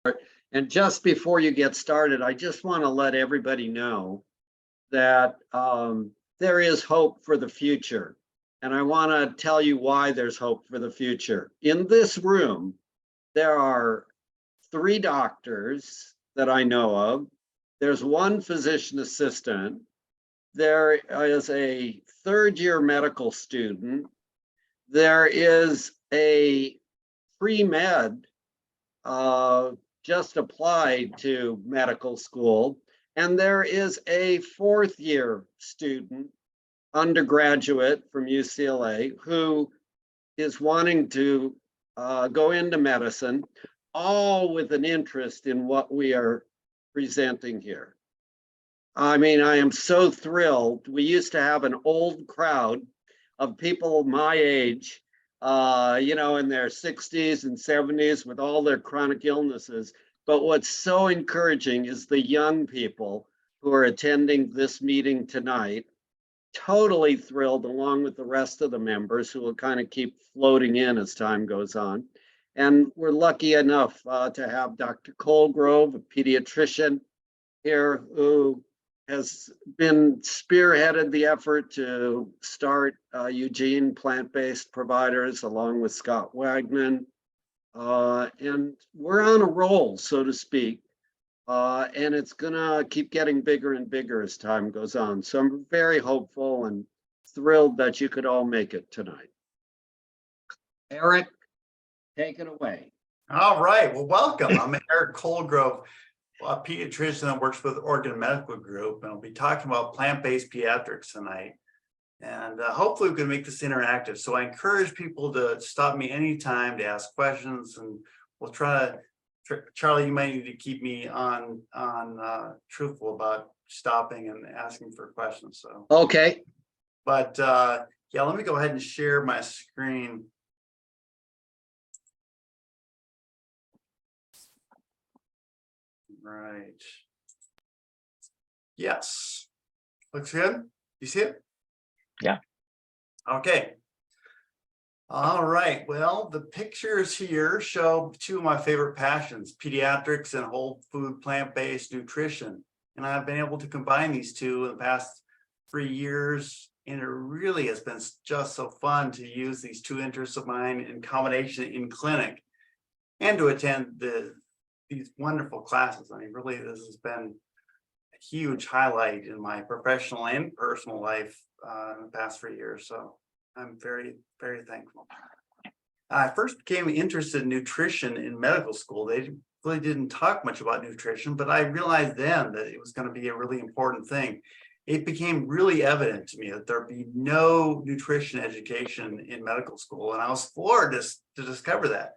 And just before you get started, I just want to let everybody know that there is hope for the future. And I want to tell you why there's hope for the future. In this room, there are 3 doctors that I know of. There's 1 physician assistant. There is a 3rd-year medical student. There is a pre-med just applied to medical school. And there is a 4th-year student, undergraduate from UCLA, who is wanting to go into medicine, all with an interest in what we are presenting here. I mean, I am so thrilled. We used to have an old crowd of people my age, you know, in their 60s and 70s with all their chronic illnesses. But what's so encouraging is the young people who are attending this meeting tonight, totally thrilled, along with the rest of the members who will kind of keep floating in as time goes on. And we're lucky enough to have Dr. Colgrove, a pediatrician here, who has been spearheaded the effort to start Eugene plant-based providers along with Scott Wagman. And we're on a roll, so to speak. And it's gonna keep getting bigger and bigger as time goes on. So I'm very hopeful and thrilled that you could all make it tonight. Eric, take it away. All right, well, welcome. I'm Eric Colgrove, a pediatrician that works with Oregon Medical Group, and I'll be talking about plant-based pediatrics tonight. And hopefully we can make this interactive. So I encourage people to stop me anytime to ask questions, and we'll try to, Charlie, you might need to keep me on truthful about stopping and asking for questions. So okay. But yeah, let me go ahead and share my screen. Right. Yes. Looks good. You see it? Yeah. Okay. All right. Well, the pictures here show 2 of my favorite passions, pediatrics and whole food plant-based nutrition. And I've been able to combine these 2 in the past 3 years. And it really has been just so fun to use these 2 interests of mine in combination in clinic and to attend these wonderful classes. I mean, really, this has been a huge highlight in my professional and personal life in the past 3 years. So I'm very, very thankful. I first became interested in nutrition in medical school. They really didn't talk much about nutrition, but I realized then that it was going to be a really important thing. It became really evident to me that there'd be no nutrition education in medical school, and I was floored to discover that.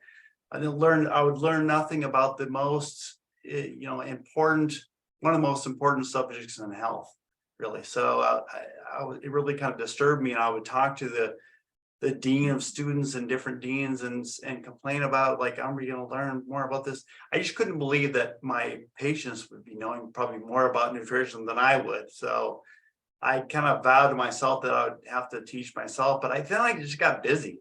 I would learn nothing about the most, important, one of the most important subjects in health, really. So it really kind of disturbed me, and I would talk to the dean of students and different deans and complain about, like, are we going to learn more about this? I just couldn't believe that my patients would be knowing probably more about nutrition than I would. So I kind of vowed to myself that I would have to teach myself, but then I just got busy.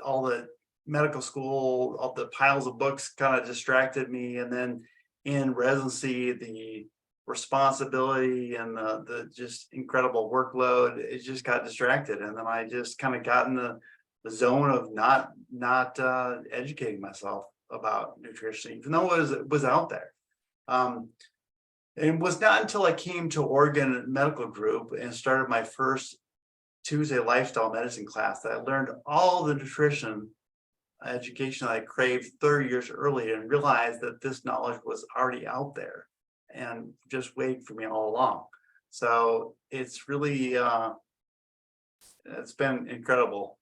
All the medical school, all the piles of books kind of distracted me. And then in residency, the responsibility and the just incredible workload, it just got distracted. And then I just kind of got in the zone of not educating myself about nutrition, even though it was out there. It was not until I came to Oregon Medical Group and started my first Tuesday lifestyle medicine class that I learned all the nutrition education that I craved 30 years earlier, and realized that this knowledge was already out there and just waiting for me all along. So it's really, it's been incredible.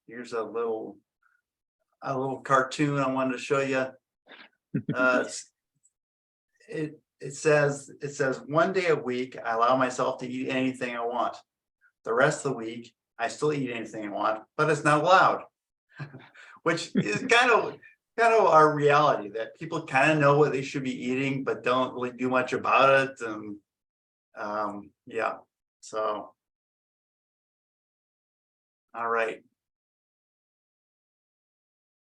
Here's a little cartoon I wanted to show you. It says 1 day a week, I allow myself to eat anything I want. The rest of the week, I still eat anything I want, but it's not allowed. Which is kind of our reality, that people kind of know what they should be eating, but don't really do much about it. And yeah, so all right.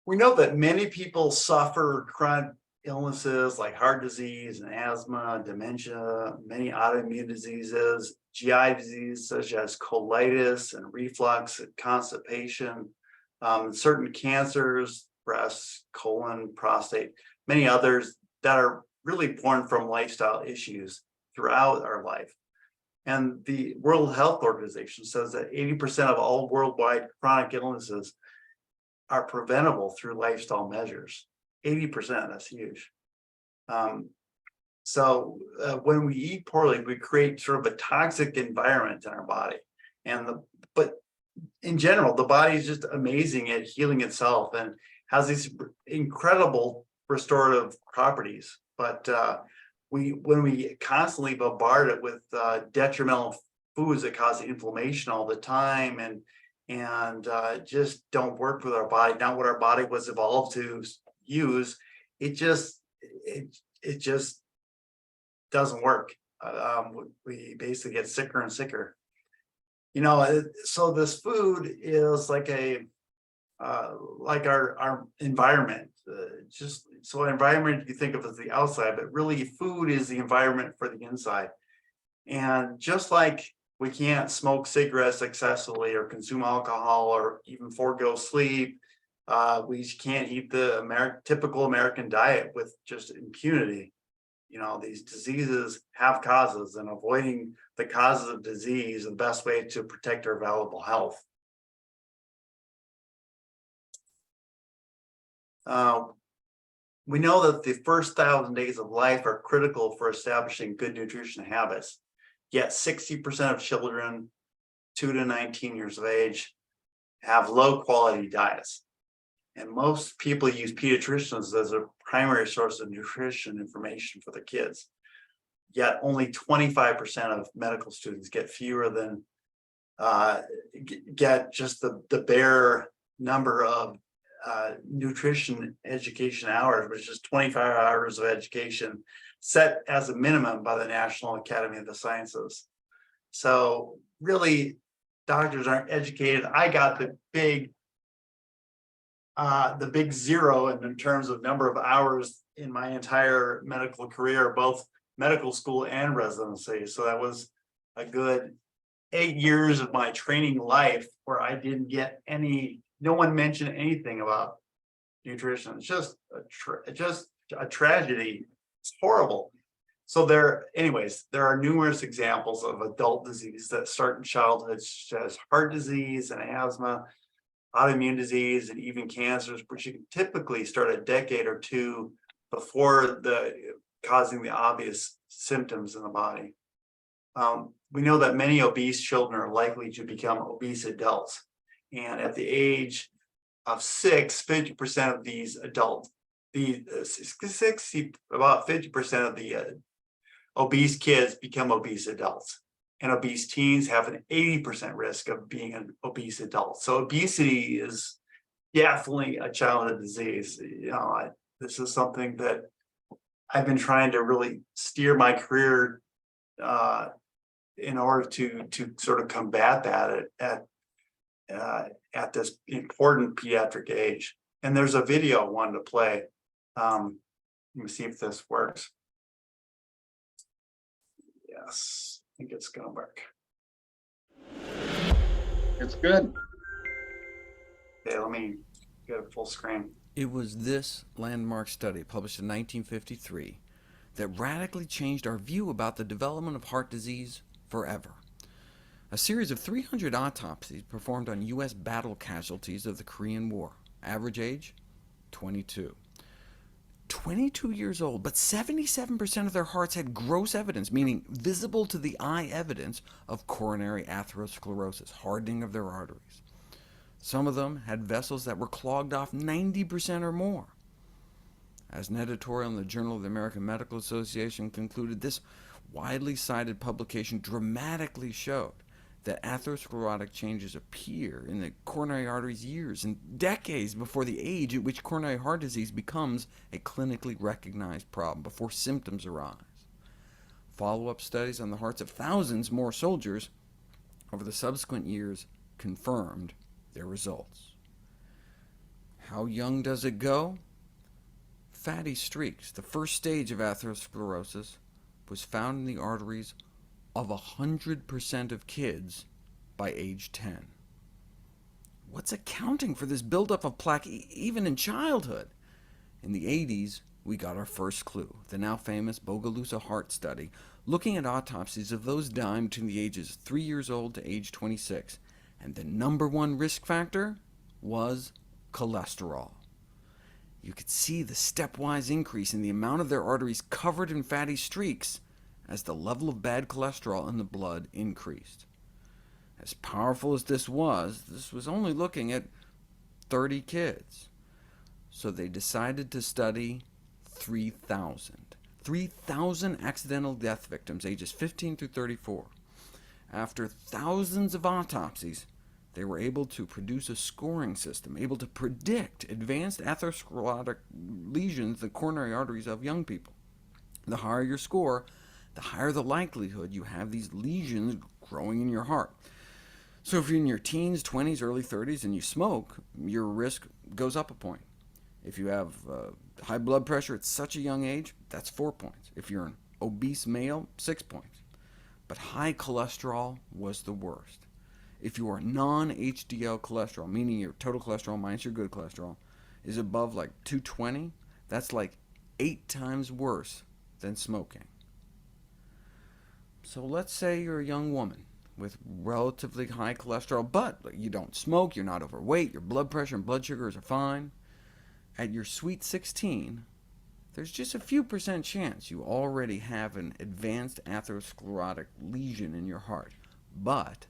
We know that many people suffer chronic illnesses like heart disease and asthma, dementia, many autoimmune diseases, GI disease such as colitis and reflux, and constipation, certain cancers, breast, colon, prostate, many others that are really born from lifestyle issues throughout our life. And the World Health Organization says that 80% of all worldwide chronic illnesses are preventable through lifestyle measures. 80%, that's huge. When we eat poorly, we create sort of a toxic environment in our body. But in general, the body is just amazing at healing itself and has these incredible restorative properties. But when we constantly bombard it with detrimental foods that cause inflammation all the time and just don't work with our body, not what our body was evolved to use, it just doesn't work. We basically get sicker and sicker. So this food is like our environment. So environment you think of as the outside, but really food is the environment for the inside. And just like we can't smoke cigarettes excessively or consume alcohol or even forego sleep, we can't eat the typical American diet with just impunity. These diseases have causes, and avoiding the causes of disease is the best way to protect our valuable health. We know that the first 1,000 days of life are critical for establishing good nutrition habits. Yet 60% of children 2 to 19 years of age have low quality diets. And most people use pediatricians as a primary source of nutrition information for their kids. Yet only 25% of medical students get get just the bare number of nutrition education hours, which is 25 hours of education set as a minimum by the National Academy of the Sciences. So really, doctors aren't educated. I got the big zero in terms of number of hours in my entire medical career, both medical school and residency. So that was a good 8 years of my training life where I didn't get no one mentioned anything about nutrition. It's just a tragedy. It's horrible. So there are numerous examples of adult disease that start in childhood, such as heart disease and asthma, autoimmune disease, and even cancers, which you can typically start a decade or two before causing the obvious symptoms in the body. We know that many obese children are likely to become obese adults. And at the age of 50% of these adults, about 50% of the obese kids become obese adults. And obese teens have an 80% risk of being an obese adult. So obesity is definitely a childhood disease. This is something that I've been trying to really steer my career in order to sort of combat that at this important pediatric age. And there's a video I wanted to play. Let me see if this works. Yes, I think it's gonna work. It's good. Okay, let me get a full screen. It was this landmark study, published in 1953, that radically changed our view about the development of heart disease forever. A series of 300 autopsies performed on U.S. battle casualties of the Korean War. Average age, 22. 22 years old, but 77% of their hearts had gross evidence, meaning visible to the eye evidence of coronary atherosclerosis, hardening of their arteries. Some of them had vessels that were clogged off 90% or more. As an editorial in the Journal of the American Medical Association concluded, this widely cited publication dramatically showed that atherosclerotic changes appear in the coronary arteries years and decades before the age at which coronary heart disease becomes a clinically recognized problem, before symptoms arise. Follow-up studies on the hearts of thousands more soldiers over the subsequent years confirmed their results. How young does it go? Fatty streaks, the first stage of atherosclerosis, was found in the arteries of 100% of kids by age 10. What's accounting for this buildup of plaque even in childhood? In the 80s, we got our first clue, the now famous Botulism heart study, looking at autopsies of those dying between the ages of 3 years old to age 26, and the #1 risk factor was cholesterol. You could see the stepwise increase in the amount of their arteries covered in fatty streaks as the level of bad cholesterol in the blood increased. As powerful as this was only looking at 30 kids. So they decided to study 3,000. 3,000 accidental death victims, ages 15 through 34. After thousands of autopsies, they were able to produce a scoring system, able to predict advanced atherosclerotic lesions in the coronary arteries of young people. The higher your score, the higher the likelihood you have these lesions growing in your heart. So if you're in your teens, 20s, early 30s, and you smoke, your risk goes up a point. If you have high blood pressure at such a young age, that's 4 points. If you're an obese male, 6 points. But high cholesterol was the worst. If your non-HDL cholesterol, meaning your total cholesterol minus your good cholesterol, is above like 220, that's like 8 times worse than smoking. So let's say you're a young woman with relatively high cholesterol, but you don't smoke, you're not overweight, your blood pressure and blood sugars are fine. At your sweet 16, there's just a few % chance you already have an advanced atherosclerotic lesion in your heart. But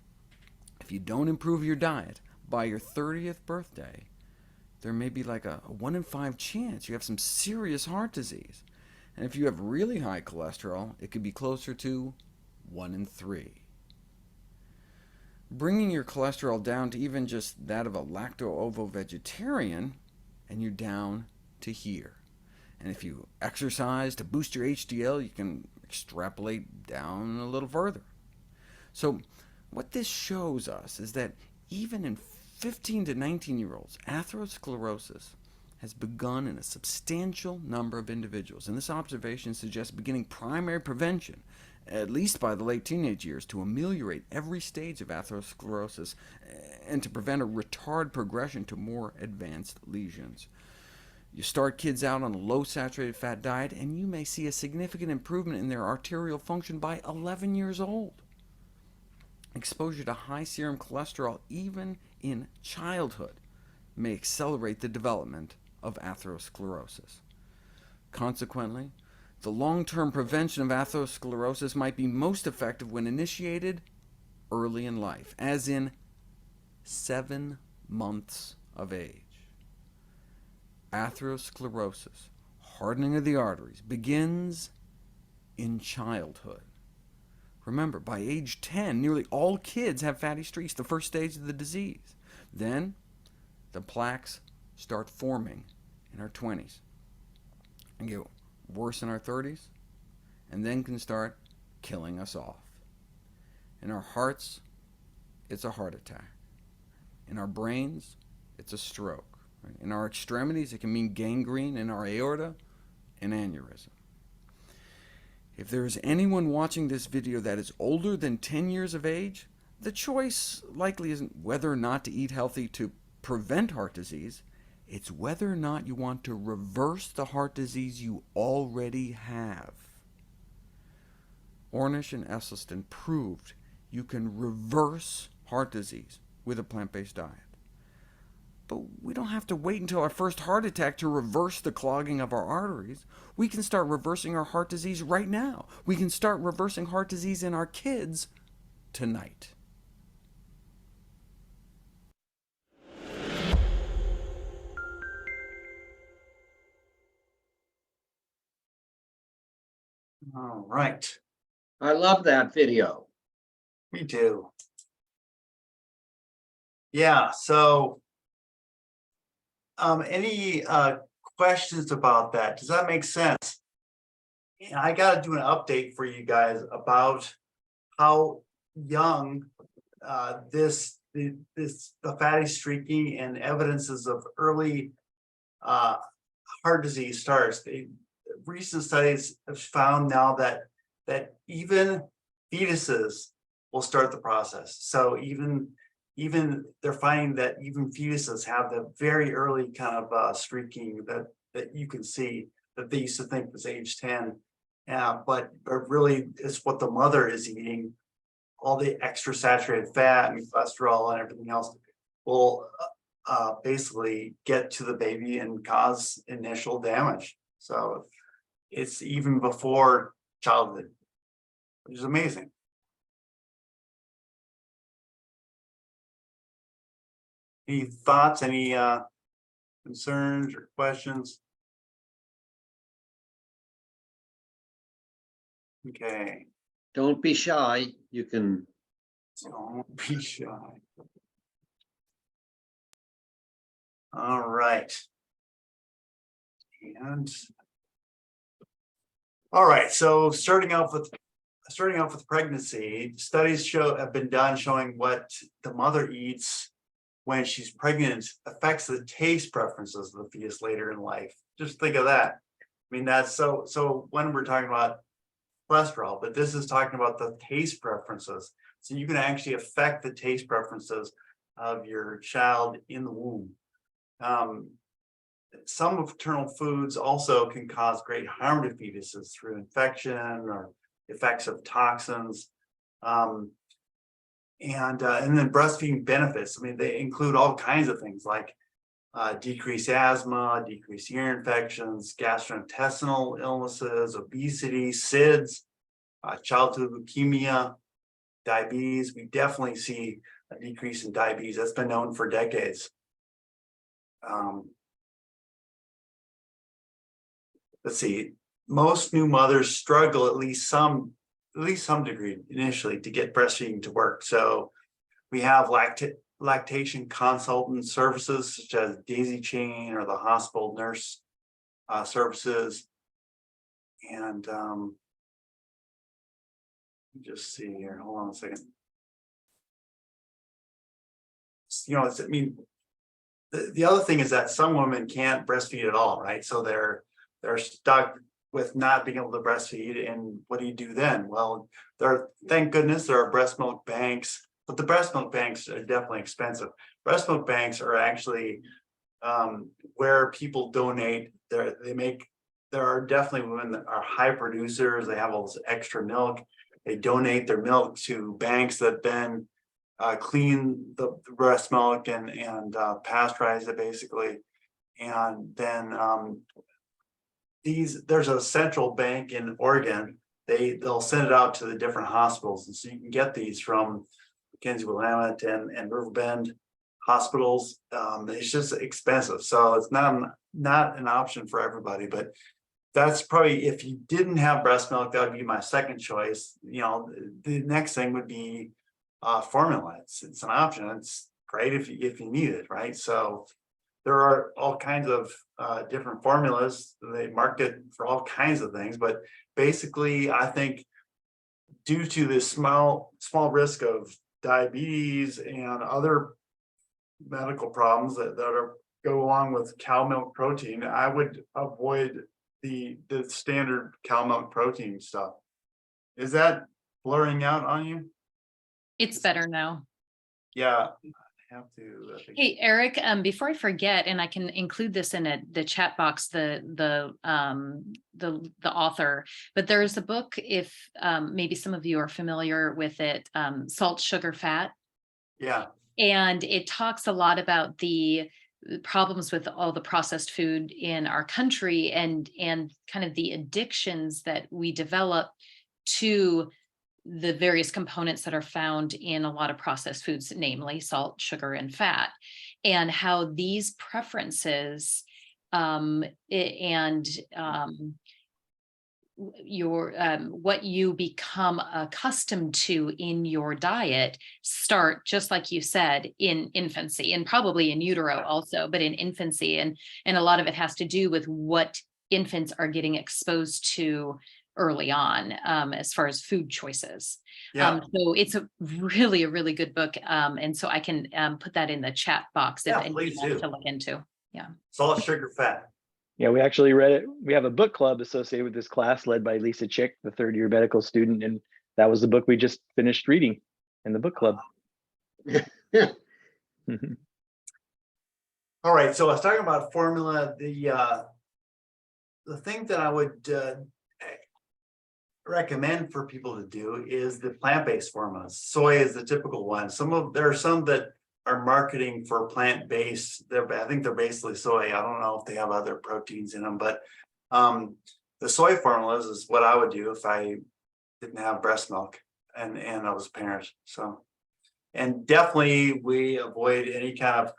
if you don't improve your diet, by your 30th birthday, there may be like a 1 in 5 chance you have some serious heart disease. And if you have really high cholesterol, it could be closer to 1 in 3. Bringing your cholesterol down to even just that of a lacto-ovo-vegetarian, and you're down to here. And if you exercise to boost your HDL, you can extrapolate down a little further. So what this shows us is that even in 15 to 19-year-olds, atherosclerosis has begun in a substantial number of individuals, and this observation suggests beginning primary prevention, at least by the late teenage years, to ameliorate every stage of atherosclerosis and to prevent a retard progression to more advanced lesions. You start kids out on a low saturated fat diet, and you may see a significant improvement in their arterial function by 11 years old. Exposure to high serum cholesterol, even in childhood, may accelerate the development of atherosclerosis. Consequently, the long-term prevention of atherosclerosis might be most effective when initiated early in life, as in 7 months of age. Atherosclerosis, hardening of the arteries, begins in childhood. Remember, by age 10, nearly all kids have fatty streaks, the first stage of the disease. Then, the plaques start forming in our 20s, and get worse in our 30s, and then can start killing us off. In our hearts, it's a heart attack. In our brains, it's a stroke. In our extremities, it can mean gangrene. In our aorta, an aneurysm. If there is anyone watching this video that is older than 10 years of age, the choice likely isn't whether or not to eat healthy to prevent heart disease. It's whether or not you want to reverse the heart disease you already have. Ornish and Esselstyn proved you can reverse heart disease with a plant-based diet. But we don't have to wait until our first heart attack to reverse the clogging of our arteries. We can start reversing our heart disease right now. We can start reversing heart disease in our kids tonight. All right. I love that video. Me too. Yeah, so any questions about that? Does that make sense? And I got to do an update for you guys about how young the fatty streaking and evidences of early heart disease starts. Recent studies have found now that even fetuses will start the process. So even they're finding that even fetuses have the very early kind of streaking that you can see that they used to think was age 10. But really it's what the mother is eating. All the extra saturated fat and cholesterol and everything else will basically get to the baby and cause initial damage. So it's even before childhood, which is amazing. Any thoughts, any concerns or questions? Okay, Don't be shy. You can, don't be shy. All right. And all right, so starting off with pregnancy, studies have been done showing what the mother eats when she's pregnant affects the taste preferences of the fetus later in life. Just think of that. I mean, that's so when we're talking about cholesterol, but this is talking about the taste preferences. So you can actually affect the taste preferences of your child in the womb. Some maternal foods also can cause great harm to fetuses through infection or effects of toxins. And then breastfeeding benefits. I mean, they include all kinds of things like decreased asthma, decreased ear infections, gastrointestinal illnesses, obesity, SIDS, childhood leukemia, diabetes. We definitely see a decrease in diabetes. That's been known for decades. Let's see. Most new mothers struggle at least some degree initially to get breastfeeding to work. So we have lactation consultant services such as Daisy Chain or the hospital nurse services. And just see here, hold on a second. You know, I mean, the other thing is that some women can't breastfeed at all, right? So they're stuck with not being able to breastfeed. And what do you do then? Well, thank goodness there are breast milk banks, but the breast milk banks are definitely expensive. Breast milk banks are actually where people donate. There are definitely women that are high producers. They have all this extra milk. They donate their milk to banks that then clean the breast milk and pasteurize it basically. And then there's a central bank in Oregon. They'll send it out to the different hospitals, and so you can get these from McKenzie Willamette and Riverbend hospitals. It's just expensive, so it's not an option for everybody. But that's probably, if you didn't have breast milk, that would be my second choice. You know, the next thing would be formula. It's an option. It's great if you need it, right? So there are all kinds of different formulas. They market for all kinds of things, but basically, I think due to this small risk of diabetes and other medical problems that go along with cow milk protein, I would avoid the standard cow milk protein stuff. Is that blurring out on you? It's better now. Yeah. Have to, I think. Hey, Eric, before I forget, and I can include this in the chat box, the author, but there's a book, if maybe some of you are familiar with it, Salt, Sugar, Fat. Yeah. And it talks a lot about the problems with all the processed food in our country and kind of the addictions that we develop to the various components that are found in a lot of processed foods, namely salt, sugar, and fat, and how these preferences what you become accustomed to in your diet start, just like you said, in infancy, and probably in utero also, but in infancy, and a lot of it has to do with what infants are getting exposed to early on, as far as food choices. Yeah. So it's a really good book. And so I can put that in the chat box if Yeah, anybody please wants do. to look into. Salt, sugar, fat. Yeah, we actually read it. We have a book club associated with this class led by Lisa Chick, the third-year medical student, and that was the book we just finished reading in the book club. All right, so I was talking about formula. The thing that I would recommend for people to do is the plant-based formulas. Soy is the typical one. There are some that are marketing for plant-based. I think they're basically soy. I don't know if they have other proteins in them, but the soy formulas is what I would do if I didn't have breast milk and I was a parent. So, and definitely we avoid any kind of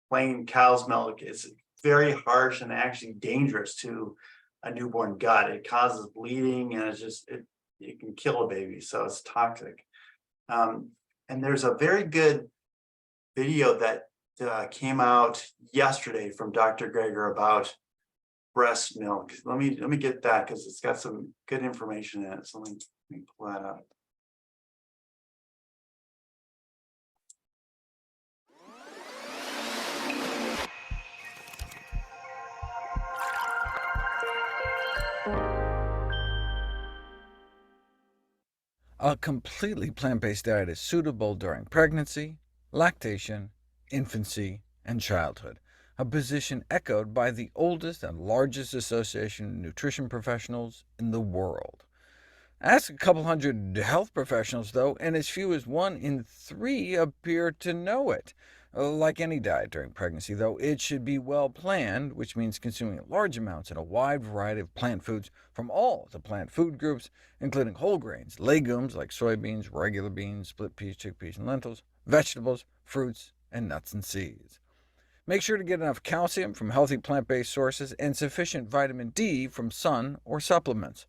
plain cow's milk. It's very harsh and actually dangerous to a newborn gut. It causes bleeding and it can kill a baby. So it's toxic. And there's a very good video that came out yesterday from Dr. Greger about breast milk. Let me get that because it's got some good information in it. So let me pull that up. A completely plant-based diet is suitable during pregnancy, lactation, infancy, and childhood, a position echoed by the oldest and largest association of nutrition professionals in the world. Ask a couple hundred health professionals, though, and as few as 1 in 3 appear to know it. Like any diet during pregnancy, though, it should be well planned, which means consuming large amounts and a wide variety of plant foods from all the plant food groups, including whole grains, legumes like soybeans, regular beans, split peas, chickpeas, and lentils, vegetables, fruits, and nuts and seeds. Make sure to get enough calcium from healthy plant-based sources and sufficient vitamin D from sun or supplements.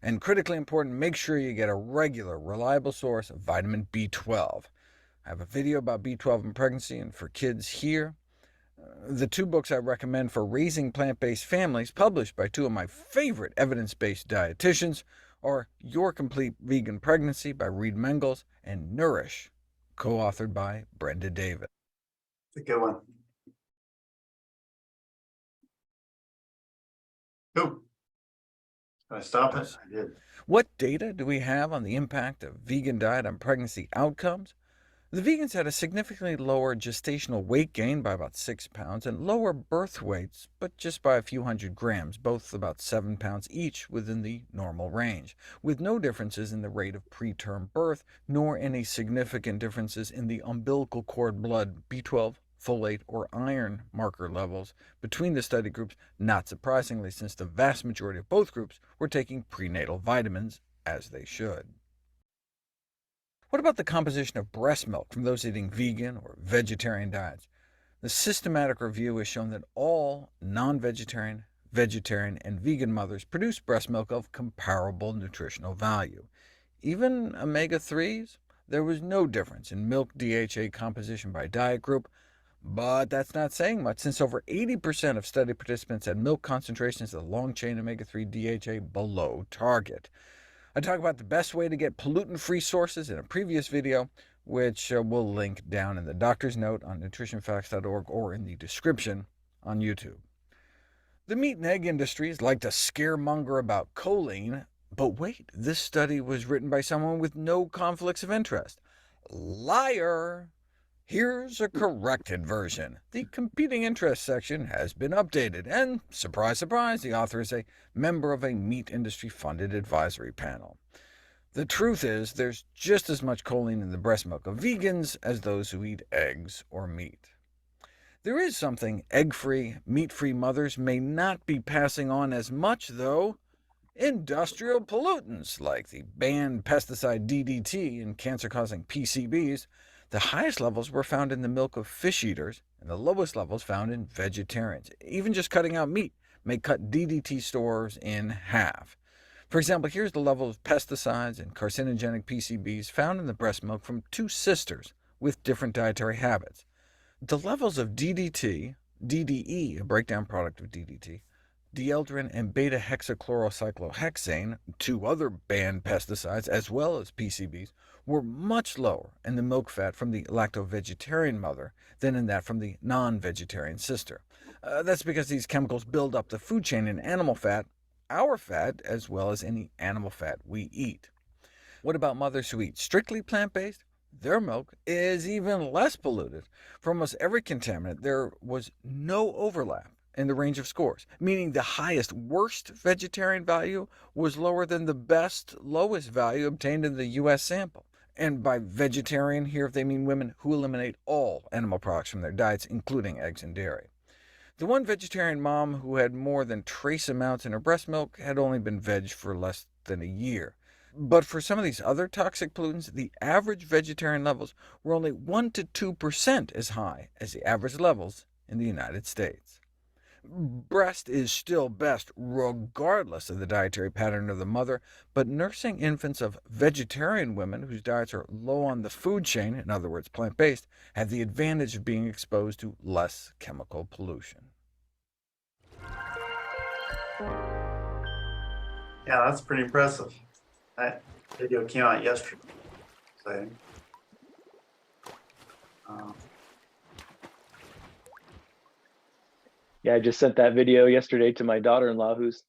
And critically important, make sure you get a regular, reliable source of vitamin B12. I have a video about B12 in pregnancy and for kids here. The 2 books I recommend for raising plant-based families, published by 2 of my favorite evidence-based dietitians, are Your Complete Vegan Pregnancy by Reed Mengels and Nourish, co-authored by Brenda Davis. It's a good one. Ooh. Did I stop it? I did. What data do we have on the impact of vegan diet on pregnancy outcomes? The vegans had a significantly lower gestational weight gain by about 6 pounds, and lower birth weights, but just by a few hundred grams, both about 7 pounds each within the normal range, with no differences in the rate of preterm birth, nor any significant differences in the umbilical cord blood, B12, folate, or iron marker levels between the study groups, not surprisingly, since the vast majority of both groups were taking prenatal vitamins, as they should. What about the composition of breast milk from those eating vegan or vegetarian diets? The systematic review has shown that all non-vegetarian, vegetarian, and vegan mothers produce breast milk of comparable nutritional value. Even omega-3s? There was no difference in milk DHA composition by diet group, but that's not saying much, since over 80% of study participants had milk concentrations of the long-chain omega-3 DHA below target. I talk about the best way to get pollutant-free sources in a previous video, which we'll link down in the doctor's note on nutritionfacts.org or in the description on YouTube. The meat and egg industries like to scaremonger about choline, but wait, this study was written by someone with no conflicts of interest. Liar! Here's a corrected version. The competing interest section has been updated, and surprise, surprise, the author is a member of a meat industry-funded advisory panel. The truth is, there's just as much choline in the breast milk of vegans as those who eat eggs or meat. There is something egg-free, meat-free mothers may not be passing on as much, though: industrial pollutants, like the banned pesticide DDT and cancer-causing PCBs. The highest levels were found in the milk of fish eaters, and the lowest levels found in vegetarians. Even just cutting out meat may cut DDT stores in half. For example, here's the level of pesticides and carcinogenic PCBs found in the breast milk from 2 sisters with different dietary habits. The levels of DDT, DDE, a breakdown product of DDT, dieldrin and beta-hexachlorocyclohexane, 2 other banned pesticides, as well as PCBs, were much lower in the milk fat from the lacto-vegetarian mother than in that from the non-vegetarian sister. That's because these chemicals build up the food chain in animal fat, our fat, as well as any animal fat we eat. What about mothers who eat strictly plant-based? Their milk is even less polluted. For almost every contaminant, there was no overlap in the range of scores, meaning the highest worst vegetarian value was lower than the best lowest value obtained in the U.S. sample. And by vegetarian here they mean women who eliminate all animal products from their diets, including eggs and dairy. The one vegetarian mom who had more than trace amounts in her breast milk had only been veg for less than a year. But for some of these other toxic pollutants, the average vegetarian levels were only 1 to 2% as high as the average levels in the United States. Breast is still best regardless of the dietary pattern of the mother, but nursing infants of vegetarian women whose diets are low on the food chain, in other words plant-based, have the advantage of being exposed to less chemical pollution. Yeah, that's pretty impressive. That video came out yesterday. Exciting. Yeah, I just sent that video yesterday to my daughter-in-law, who's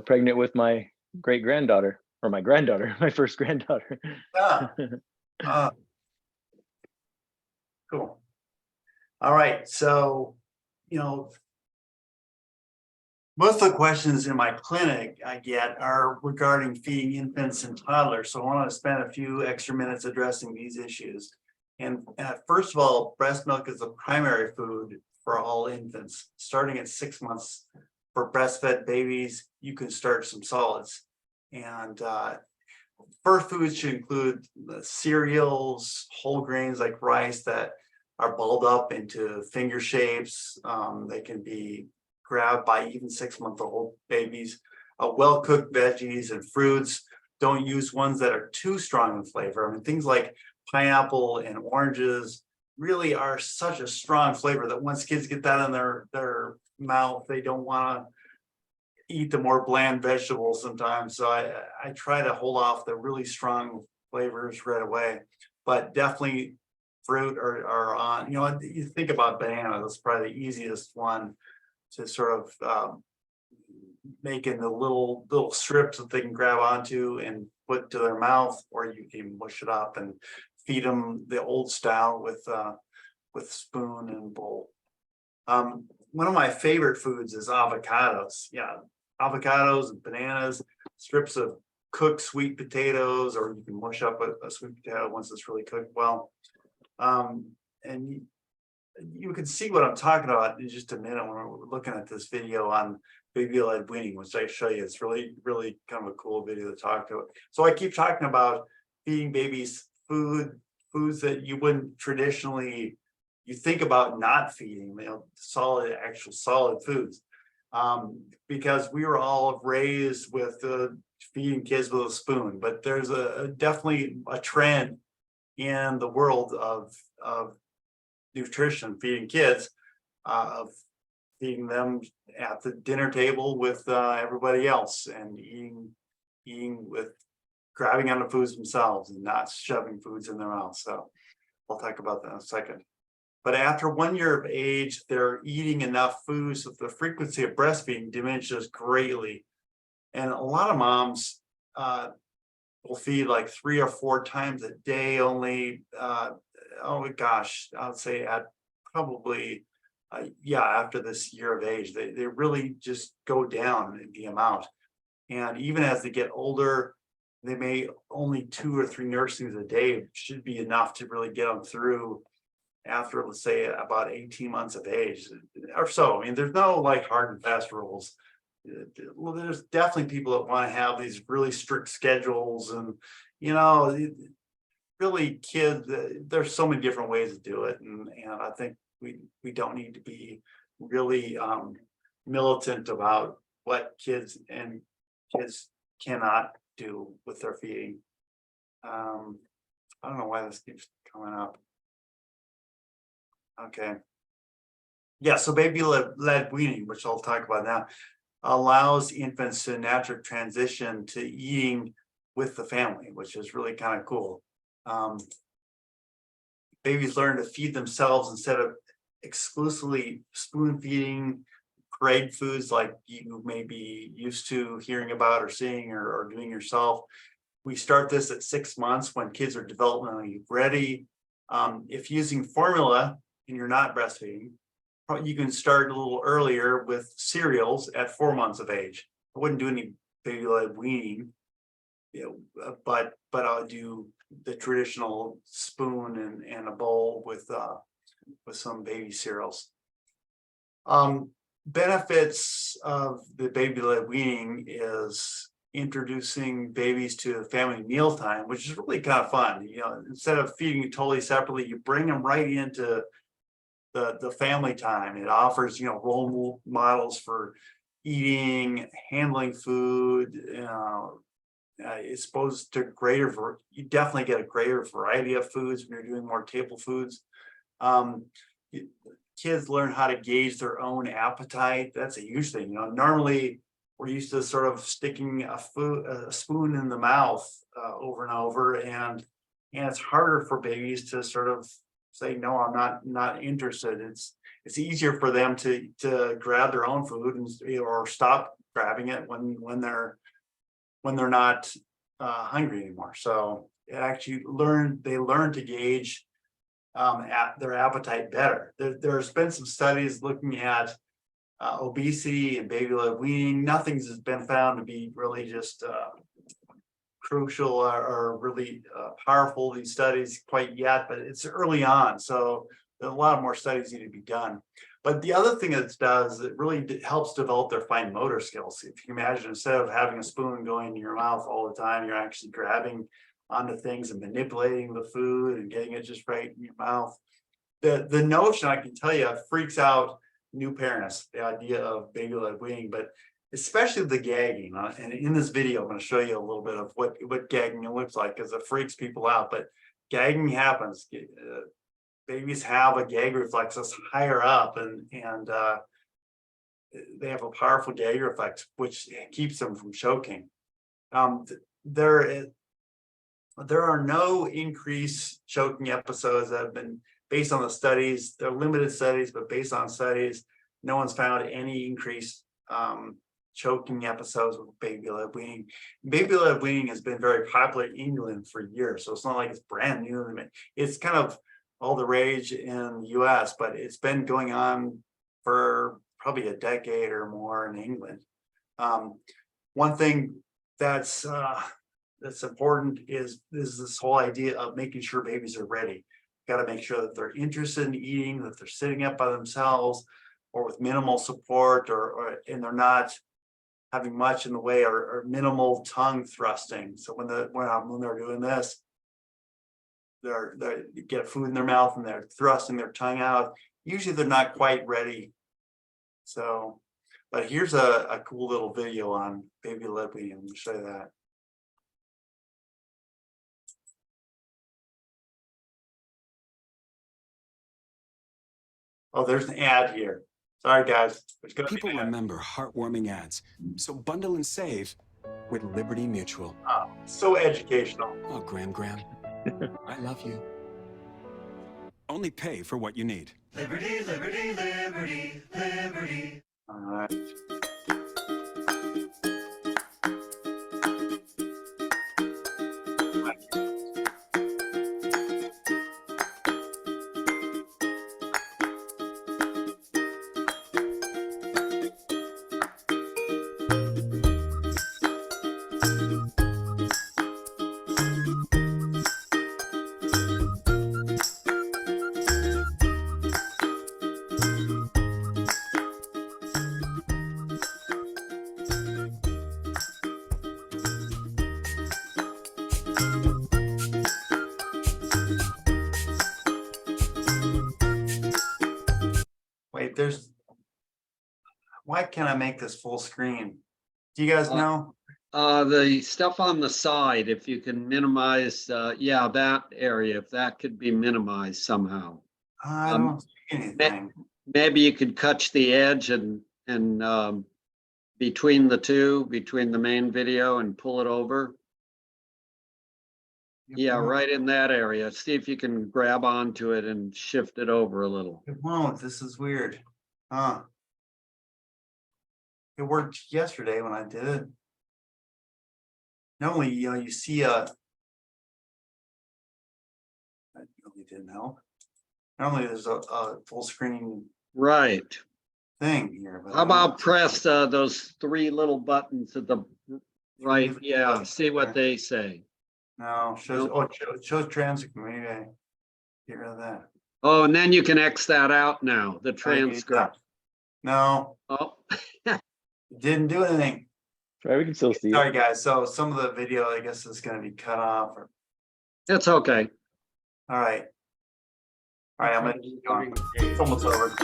pregnant with my great-granddaughter, or my granddaughter, my first granddaughter. Cool. All right, so, most of the questions in my clinic I get are regarding feeding infants and toddlers, so I want to spend a few extra minutes addressing these issues. And first of all, breast milk is the primary food for all infants. Starting at 6 months for breastfed babies, you can start some solids. And first foods should include cereals, whole grains like rice that are balled up into finger shapes. They can be grabbed by even 6-month-old babies. Well-cooked veggies and fruits. Don't use ones that are too strong in flavor. I mean, things like pineapple and oranges really are such a strong flavor that once kids get that in their mouth, they don't want to eat the more bland vegetables sometimes. So I try to hold off the really strong flavors right away. But definitely fruit are on, you think about banana, that's probably the easiest one to sort of make in the little strips that they can grab onto and put to their mouth, or you can mush it up and feed them the old style with spoon and bowl. One of my favorite foods is avocados. Yeah, avocados and bananas, strips of cooked sweet potatoes, or you can mush up a sweet potato once it's really cooked well. And you can see what I'm talking about in just a minute when we're looking at this video on baby-led weaning, which I show you. It's really, really kind of a cool video to talk to. So I keep talking about feeding babies foods that you wouldn't traditionally, you think about not feeding, actual solid foods. Because we were all raised with feeding kids with a spoon, but there's definitely a trend in the world of nutrition, feeding kids, of feeding them at the dinner table with everybody else, and eating with grabbing on the foods themselves and not shoving foods in their mouth. So I'll talk about that in a second. But after 1 year of age, they're eating enough food so the frequency of breastfeeding diminishes greatly. And a lot of moms will feed like 3 or 4 times a day only. Oh gosh, I would say at probably, after this year of age, they really just go down in the amount. And even as they get older, they may only 2 or 3 nursings a day should be enough to really get them through after, let's say, about 18 months of age or so. I mean, there's no like hard and fast rules. Well, there's definitely people that want to have these really strict schedules, and really kids, there's so many different ways to do it, and I think we don't need to be really militant about what kids cannot do with their feeding. I don't know why this keeps coming up. Okay. Yeah, so baby-led weaning, which I'll talk about now, allows infants to naturally transition to eating with the family, which is really kind of cool. Babies learn to feed themselves instead of exclusively spoon feeding parade foods like you may be used to hearing about or seeing or doing yourself. We start this at 6 months when kids are developmentally ready. If using formula and you're not breastfeeding, you can start a little earlier with cereals at 4 months of age. I wouldn't do any baby-led weaning, but I'll do the traditional spoon and a bowl with some baby cereals. Benefits of the baby-led weaning is introducing babies to family mealtime, which is really kind of fun. Instead of feeding totally separately, you bring them right into the family time. It offers, role models for eating, handling food. It's supposed to you definitely get a greater variety of foods when you're doing more table foods. Kids learn how to gauge their own appetite. That's a huge thing. Normally we're used to sort of sticking a spoon in the mouth over and over, and it's harder for babies to sort of say, no, I'm not interested. It's easier for them to grab their own food or stop grabbing it when they're not hungry anymore. So they learn to gauge their appetite better. There's been some studies looking at obesity and baby-led weaning. Nothing's been found to be really just crucial or really powerful, these studies, quite yet, but it's early on. So a lot more studies need to be done. But the other thing it does, it really helps develop their fine motor skills. If you imagine, instead of having a spoon going in your mouth all the time, you're actually grabbing onto things and manipulating the food and getting it just right in your mouth. The notion, I can tell you, freaks out new parents, the idea of baby-led weaning, but especially the gagging. And in this video, I'm going to show you a little bit of what gagging looks like, because it freaks people out. But gagging happens. Babies have a gag reflex that's higher up, and they have a powerful gag reflex, which keeps them from choking. There are no increased choking episodes that have been based on the studies. They're limited studies, but based on studies, no one's found any increased choking episodes with baby-led weaning. Baby-led weaning has been very popular in England for years, so it's not like it's brand new. It's kind of all the rage in the US, but it's been going on for probably a decade or more in England. One thing that's important is this whole idea of making sure babies are ready. Got to make sure that they're interested in eating, that they're sitting up by themselves or with minimal support, and they're not having much in the way or minimal tongue thrusting. So when they're doing this, they get food in their mouth and they're thrusting their tongue out. Usually they're not quite ready. So, but here's a cool little video on baby-led weaning. I'm going to show you that. Oh, there's an ad here. Sorry, guys. People remember heartwarming ads, so bundle and save with Liberty Mutual. Oh, so educational. Oh, Graham, I love you. Only pay for what you need. Liberty, liberty, liberty, liberty. All right. Wait, why can't I make this full screen? Do you guys know? The stuff on the side, if you can minimize, that area, if that could be minimized somehow. I don't see anything. Maybe you could catch the edge and between the main video and pull it over. Yeah, right in that area. See if you can grab onto it and shift it over a little. It won't. This is weird. Huh. It worked yesterday when I did it. Normally, you see that really didn't help. Normally there's a full screen Right. thing here. But How about press those three little buttons at the right? little Yeah, buttons see what there. they say. No, shows, oh, it shows transcript, maybe I get rid of that. Oh, and then you can X that out now, the I get transcript. that. No, Oh, it didn't do anything. Right, we can still see it. Sorry, guys, so some of the video, I guess, is gonna be cut off, or, it's okay. all right. All right, I'm gonna keep going. It's almost over.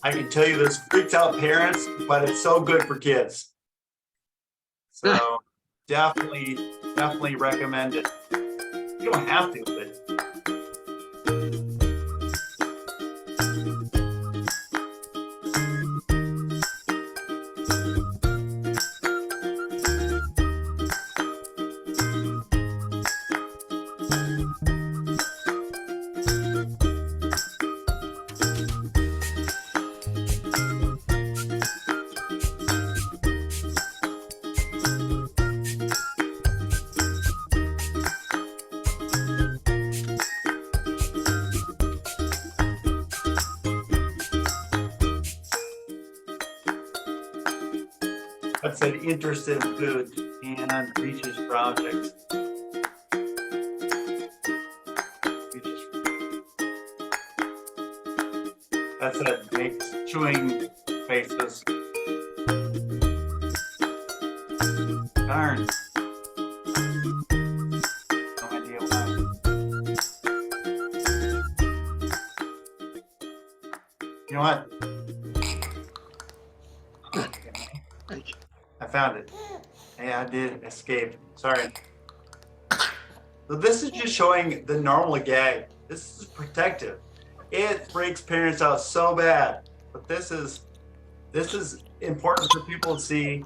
I can tell you this freaks out parents, but it's so good for kids. So definitely recommend it. You don't have to, but that's an interest in food and reaches projects. That's it, makes chewing faces. Darn. No idea why. You know what? I found it. Yeah, I did escape. Sorry. So this is just showing the normal gag. This is protective. It freaks parents out so bad, but this is important for people to see.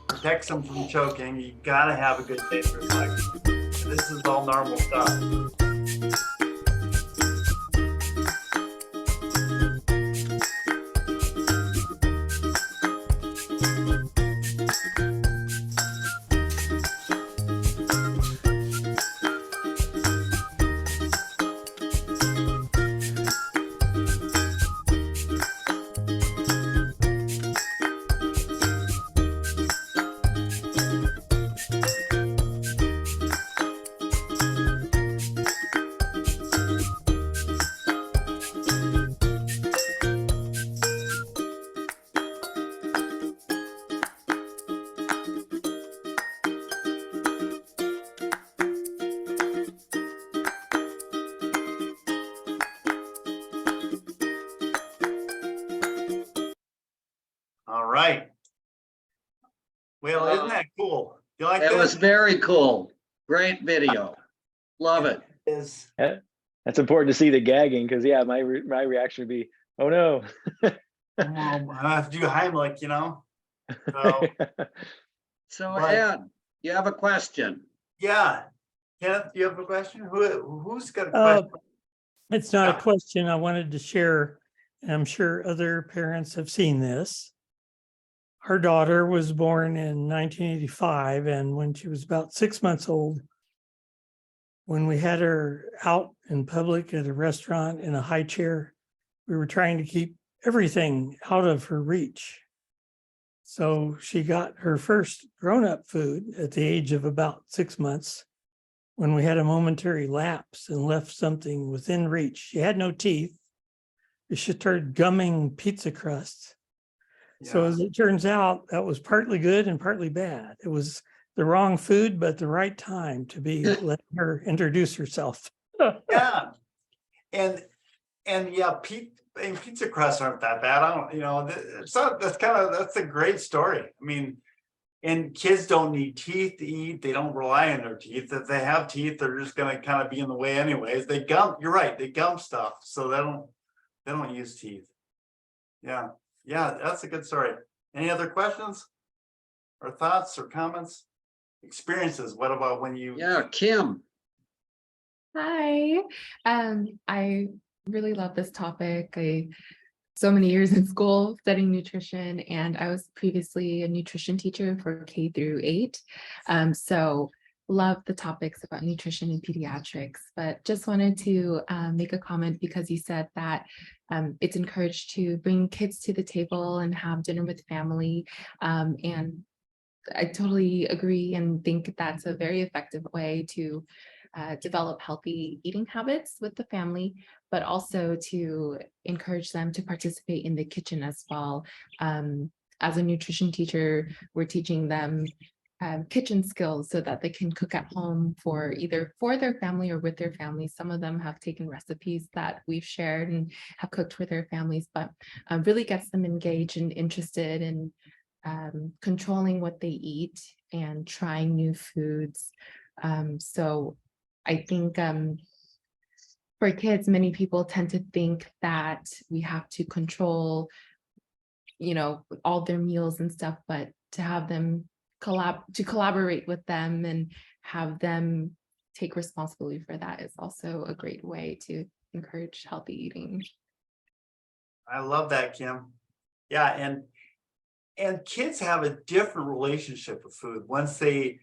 Protects them from choking. You gotta have a good taste reflex. This is all normal stuff. All right. Well, isn't that cool? You like It that? was very cool. Great video. Love it. Is That's important to see the gagging because yeah, my reaction would be, oh no. I have to do Heimlich, you know. So So Right. Ed, you have a question? yeah, Kenneth, you have a question? Who's got a Uh, question? It's not Yeah. a question I wanted to share, and I'm sure other parents have seen this. Our daughter was born in 1985, and when she was about 6 months old, when we had her out in public at a restaurant in a high chair, we were trying to keep everything out of her reach. So she got her first grown-up food at the age of about 6 months when we had a momentary lapse and left something within reach. She had no teeth. She started gumming pizza crust. So Yeah. as it turns out, that was partly good and partly bad. It was the wrong food, but the right time to be letting her introduce herself. Yeah. And yeah, pizza crusts aren't that bad. I don't, it's not, that's a great story. I mean, And kids don't need teeth to eat. They don't rely on their teeth. If they have teeth, they're just gonna kind of be in the way anyways. They gum, you're right, they gum stuff, so they don't use teeth. Yeah, yeah, that's a good story. Any other questions? Or thoughts or comments? Experiences, what about when you? Yeah, Kim. Hi. I really love this topic. So many years in school studying nutrition, and I was previously a nutrition teacher for K through 8. So love the topics about nutrition and pediatrics, but just wanted to make a comment because you said that it's encouraged to bring kids to the table and have dinner with family. And I totally agree and think that's a very effective way to develop healthy eating habits with the family, but also to encourage them to participate in the kitchen as well. As a nutrition teacher, we're teaching them kitchen skills so that they can cook at home for either for their family or with their families. Some of them have taken recipes that we've shared and have cooked for their families, but really gets them engaged and interested in controlling what they eat and trying new foods. So I think for kids, many people tend to think that we have to control, all their meals and stuff, but to have them collaborate with them and have them take responsibility for that is also a great way to encourage healthy eating. I love that, Kim. Yeah, and kids have a different relationship with food once they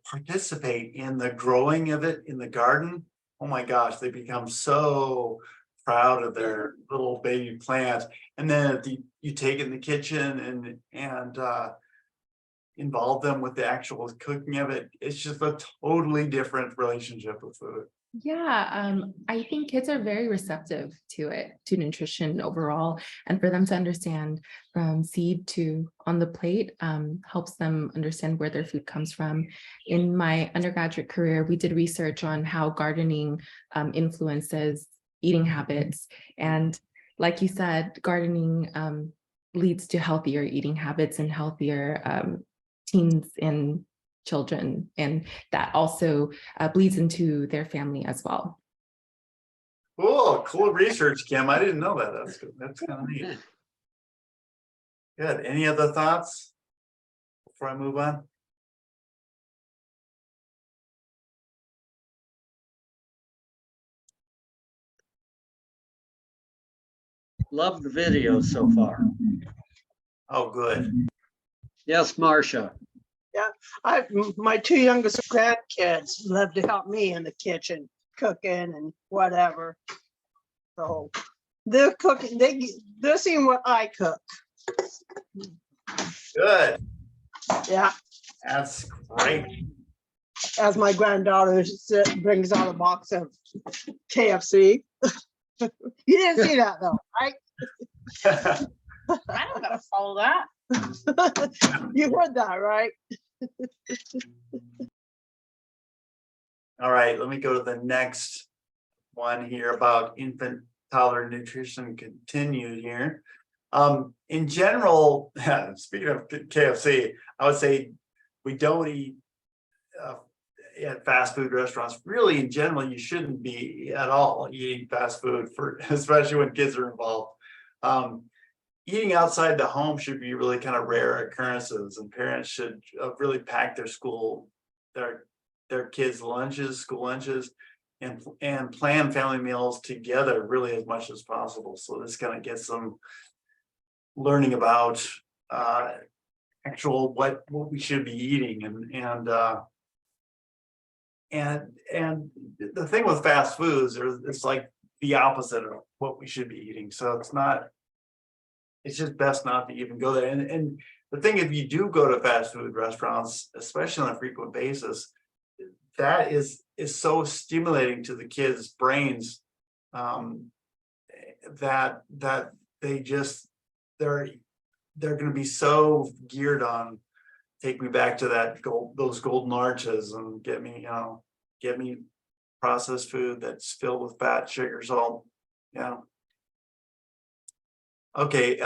participate in the growing of it in the garden. Oh my gosh, they become so proud of their little baby plant. And then if you take it in the kitchen and involve them with the actual cooking of it, it's just a totally different relationship with food. Yeah, I think kids are very receptive to it, to nutrition overall, and for them to understand from seed to on the plate helps them understand where their food comes from. In my undergraduate career, we did research on how gardening influences eating habits. And like you said, gardening leads to healthier eating habits and healthier teens and children, and that also bleeds into their family as well. Cool research, Kim. I didn't know that. That's good. That's kind of neat. Good. Any other thoughts before I move on? Love the video so far. Oh, good. Yes, Marcia. My 2 youngest grandkids love to help me in the kitchen, cooking and whatever. So they're cooking, they're seeing what I cook. Good. Yeah, That's great. as my granddaughter brings out a box of KFC. You didn't see that though, right? I don't gotta follow that. You heard that, right? All right, let me go to the next one here about infant toddler nutrition continued here. In general, speaking of KFC, I would say we don't eat at fast food restaurants. Really, in general, you shouldn't be at all eating fast food, especially when kids are involved. Eating outside the home should be really kind of rare occurrences, and parents should really pack their kids' lunches, school lunches, and plan family meals together really as much as possible. So this kind of gets them learning about actual what we should be eating, and the thing with fast foods is it's like the opposite of what we should be eating. So it's just best not to even go there. And the thing, if you do go to fast food restaurants, especially on a frequent basis, that is so stimulating to the kids' brains that they're going to be so geared on take me back to those golden arches and get me processed food that's filled with fat, sugar, salt. Yeah. Okay.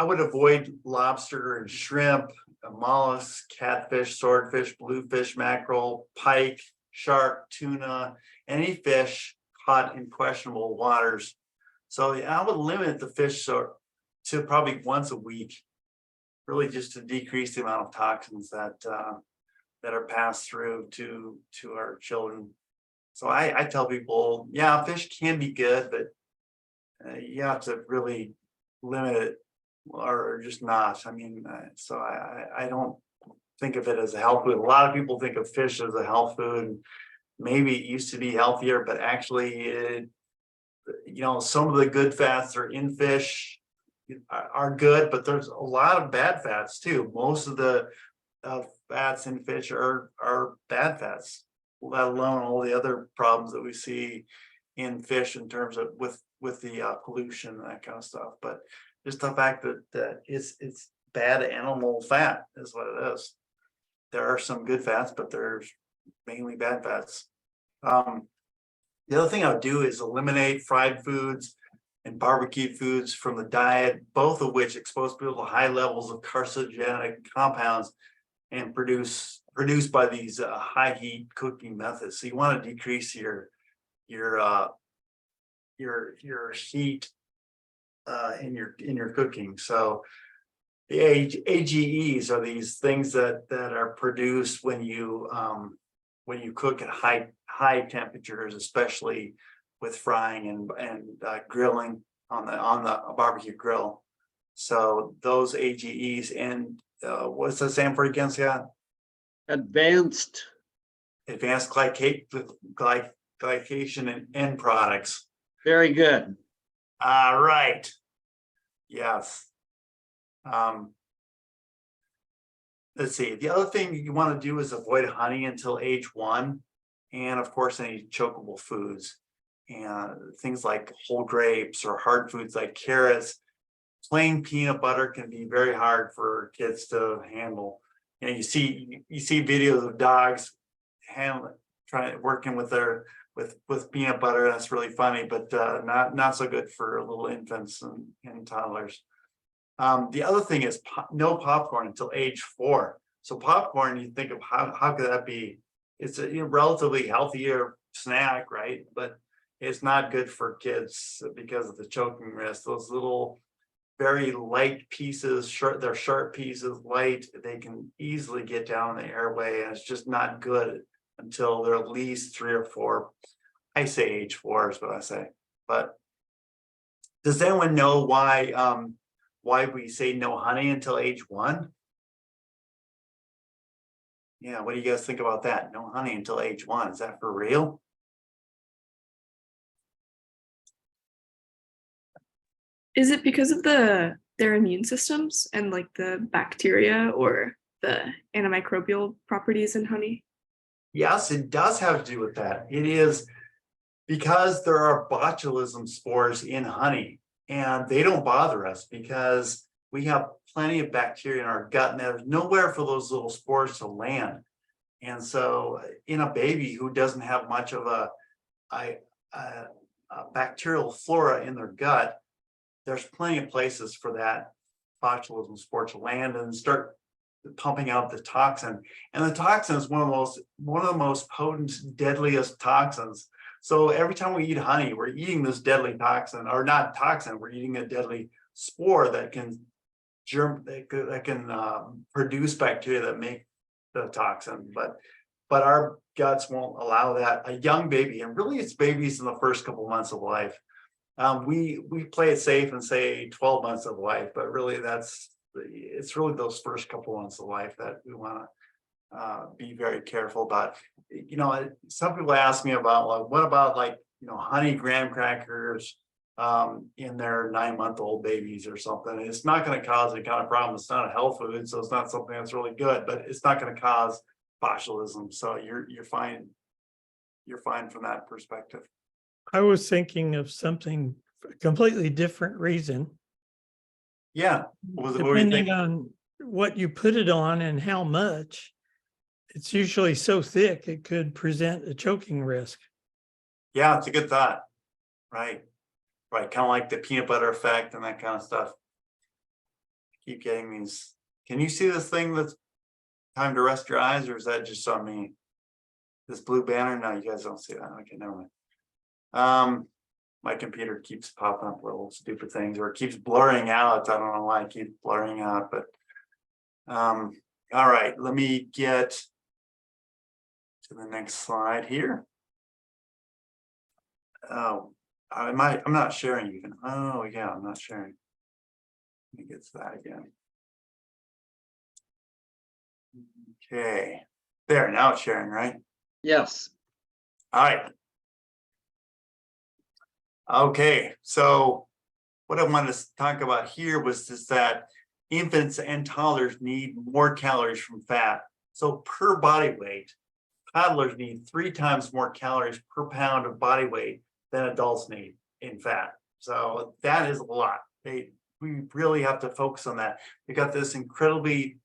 I would avoid lobster and shrimp, mollusks, catfish, swordfish, bluefish, mackerel, pike, shark, tuna, any fish caught in questionable waters. So yeah, I would limit the fish to probably once a week, really just to decrease the amount of toxins that are passed through to our children. So I tell people, yeah, fish can be good, but you have to really limit it or just not. I mean, so I don't think of it as a health food. A lot of people think of fish as a health food. Maybe it used to be healthier, but actually, some of the good fats that are in fish are good, but there's a lot of bad fats too. Most of the fats in fish are bad fats, let alone all the other problems that we see in fish in terms of with the pollution and that kind of stuff. But just the fact that it's bad animal fat is what it is. There are some good fats, but there's mainly bad fats. The other thing I would do is eliminate fried foods and barbecued foods from the diet, both of which expose people to high levels of carcinogenic compounds and produced by these high heat cooking methods. So you want to decrease your heat in your cooking. So the AGEs are these things that are produced when you cook at high temperatures, especially with frying and grilling on the barbecue grill. So those AGEs and what's that stand for again, Scott? Advanced glycation and end products. Very good. All right. Yes. Let's see. The other thing you want to do is avoid honey until age 1, and of course any chokeable foods and things like whole grapes or hard foods like carrots. Plain peanut butter can be very hard for kids to handle. You see videos of dogs working with peanut butter. That's really funny, but not so good for little infants and toddlers. The other thing is no popcorn until age 4. So popcorn, you think of how could that be? It's a relatively healthier snack, right? But it's not good for kids because of the choking risk. Those little very light pieces, they're sharp pieces, light, they can easily get down the airway, and it's just not good until they're at least 3 or 4. I say age 4 is what I say. But does anyone know why we say no honey until age 1? Yeah, what do you guys think about that? No honey until age 1. Is that for real? Is it because of their immune systems and like the bacteria or the antimicrobial properties in honey? Yes, it does have to do with that. It is because there are botulism spores in honey, and they don't bother us because we have plenty of bacteria in our gut, and there's nowhere for those little spores to land. And so in a baby who doesn't have much of a bacterial flora in their gut, there's plenty of places for that botulism spore to land and start pumping out the toxin. And the toxin is one of the most potent, deadliest toxins. So every time we eat honey, we're eating this deadly toxin, or not toxin, we're eating a deadly spore that can produce bacteria that make the toxin. But our guts won't allow that. A young baby, and really it's babies in the first couple months of life. We play it safe and say 12 months of life, but really it's really those first couple months of life that we want to be very careful about. Some people ask me about, like, what about honey graham crackers in their 9-month-old babies or something? It's not going to cause any kind of problem. It's not a health food, so it's not something that's really good, but it's not going to cause botulism. So you're fine. You're fine from that perspective. I was thinking of something for a completely different reason. Yeah. What were you Depending thinking? on what you put it on and how much, it's usually so thick it could present a choking risk. Yeah, it's a good thought. Right. Kind of like the peanut butter effect and that kind of stuff. keep getting these. Can you see this thing that's time to rest your eyes, or is that just on me? This blue banner? No, you guys don't see that. Okay, never mind. My computer keeps popping up little stupid things, or it keeps blurring out. I don't know why it keeps blurring out, but all right, let me get to the next slide here. Oh, I'm not sharing even. Oh yeah, I'm not sharing. Let me get to that again. Okay, there, now it's sharing, right? Yes. All right. Okay, so what I wanted to talk about here was just that infants and toddlers need more calories from fat. So per body weight, toddlers need 3 times more calories per pound of body weight than adults need in fat. So that is a lot. We really have to focus on that. We got this incredibly,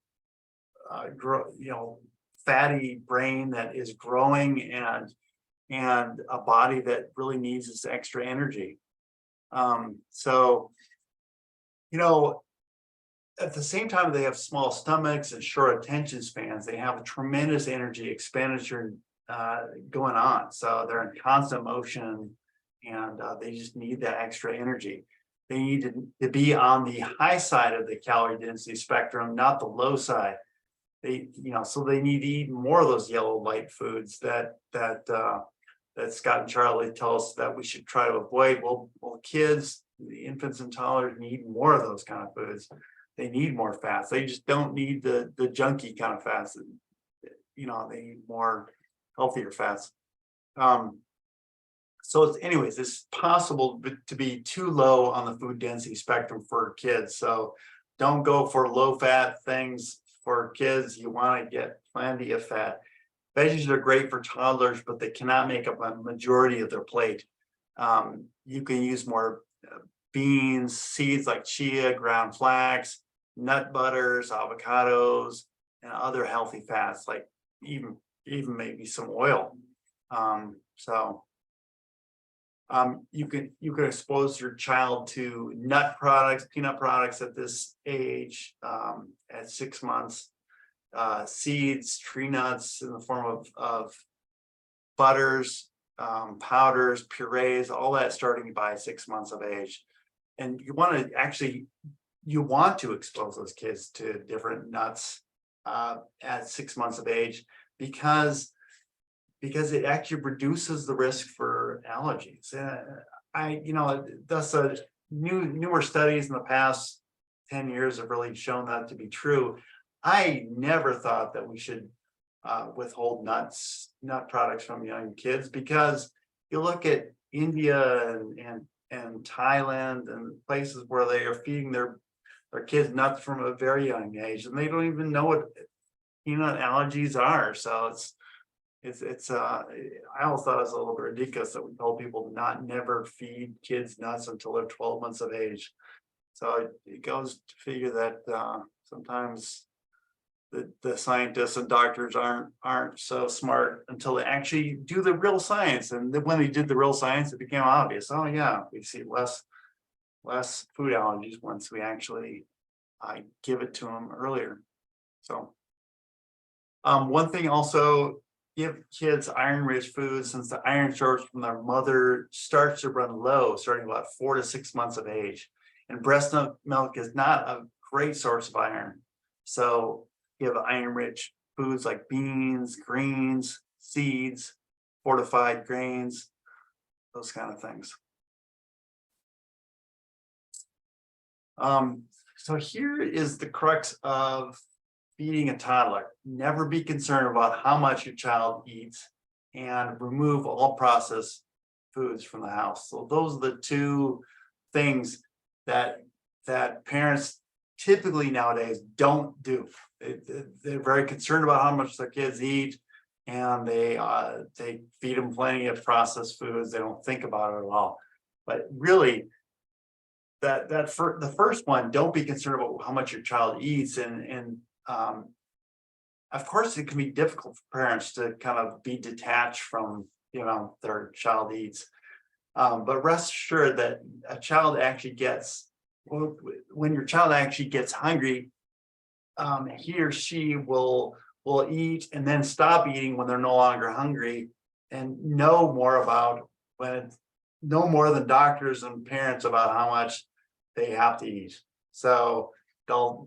fatty brain that is growing, and a body that really needs this extra energy. So, at the same time they have small stomachs and short attention spans, they have a tremendous energy expenditure going on. So they're in constant motion, and they just need that extra energy. They need to be on the high side of the calorie density spectrum, not the low side. So they need to eat more of those yellow light foods that Scott and Charlie tell us that we should try to avoid. Well, kids, the infants and toddlers need more of those kind of foods. They need more fats. They just don't need the junky kind of fats. They need more healthier fats. So it's possible to be too low on the food density spectrum for kids. So don't go for low fat things for kids. You want to get plenty of fat. Veggies are great for toddlers, but they cannot make up a majority of their plate. You can use more beans, seeds like chia, ground flax, nut butters, avocados, and other healthy fats, like even maybe some oil. You can expose your child to nut products, peanut products at this age, at 6 months. Seeds, tree nuts in the form of butters, powders, purees, all that starting by 6 months of age. And you want to expose those kids to different nuts at 6 months of age, because it actually reduces the risk for allergies. Newer studies in the past 10 years have really shown that to be true. I never thought that we should withhold nut products from young kids, because you look at India and Thailand and places where they are feeding their kids nuts from a very young age, and they don't even know what peanut allergies are. So I always thought it was a little bit ridiculous that we told people to never feed kids nuts until they're 12 months of age. So it goes to figure that sometimes the scientists and doctors aren't so smart until they actually do the real science. And then when they did the real science, it became obvious. Oh yeah, we see less food allergies once we actually give it to them earlier. So one thing also, give kids iron-rich foods, since the iron source from their mother starts to run low starting about 4 to 6 months of age. And breast milk is not a great source of iron. So give iron-rich foods like beans, greens, seeds, fortified grains, those kind of things. So here is the crux of feeding a toddler. Never be concerned about how much your child eats, and remove all processed foods from the house. So those are the two things that parents typically nowadays don't do. They're very concerned about how much their kids eat, and they feed them plenty of processed foods. They don't think about it at all. But really, the first one, don't be concerned about how much your child eats, and of course it can be difficult for parents to kind of be detached from their child eats, but rest assured that a child actually gets when your child actually gets hungry, he or she will eat and then stop eating when they're no longer hungry, and know more about no more than doctors and parents about how much they have to eat. So they'll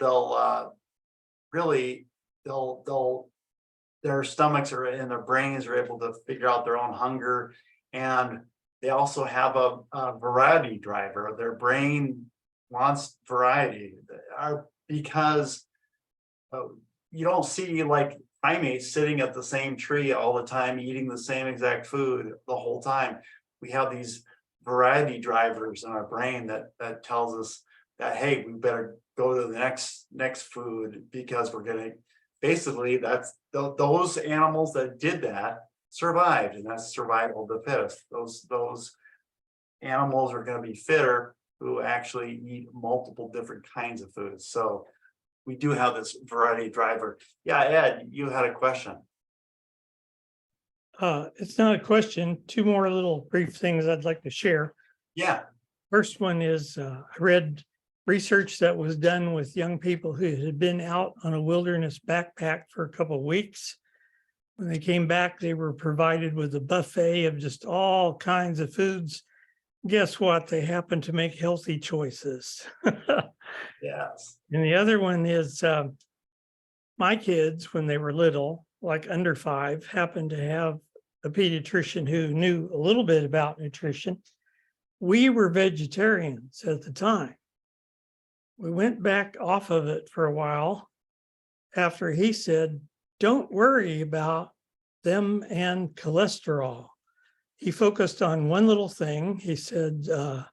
their stomachs and their brains are able to figure out their own hunger, and they also have a variety driver. Their brain wants variety, because you don't see like primates sitting at the same tree all the time, eating the same exact food the whole time. We have these variety drivers in our brain that tells us that, hey, we better go to the next food, because we're gonna, basically that's those animals that did that survived, and that's survival of the fittest. Those animals are going to be fitter who actually eat multiple different kinds of foods. So we do have this variety driver. Yeah, Ed, you had a question. It's not a question. Two more little brief things I'd like to share. Yeah. First one is I read research that was done with young people who had been out on a wilderness backpack for a couple of weeks. When they came back, they were provided with a buffet of just all kinds of foods. Guess what? They happened to make healthy choices. Yes. And the other one is my kids, when they were little, like under 5, happened to have a pediatrician who knew a little bit about nutrition. We were vegetarians at the time. We went back off of it for a while after he said, don't worry about them and cholesterol. He focused on one little thing. He said, the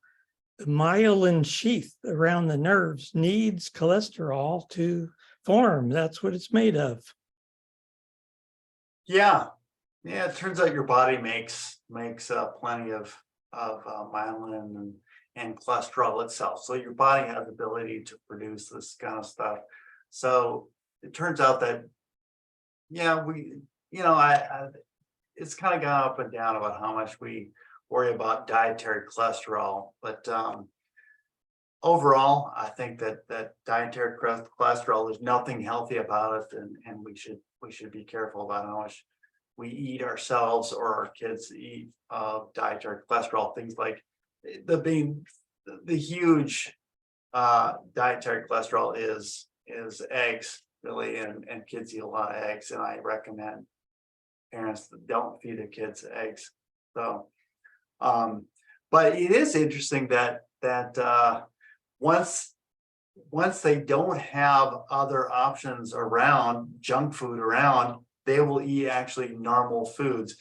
myelin sheath around the nerves needs cholesterol to form. That's what it's made of. Yeah. Yeah, it turns out your body makes plenty of myelin and cholesterol itself. So your body has the ability to produce this kind of stuff. So it turns out that, yeah, it's kind of gone up and down about how much we worry about dietary cholesterol, but overall, I think that dietary cholesterol, there's nothing healthy about it, and we should be careful about how much we eat ourselves or our kids eat dietary cholesterol. Things like the huge dietary cholesterol is eggs, really, and kids eat a lot of eggs, and I recommend parents that don't feed their kids eggs. So but it is interesting that once they don't have other options around, junk food around, they will eat actually normal foods.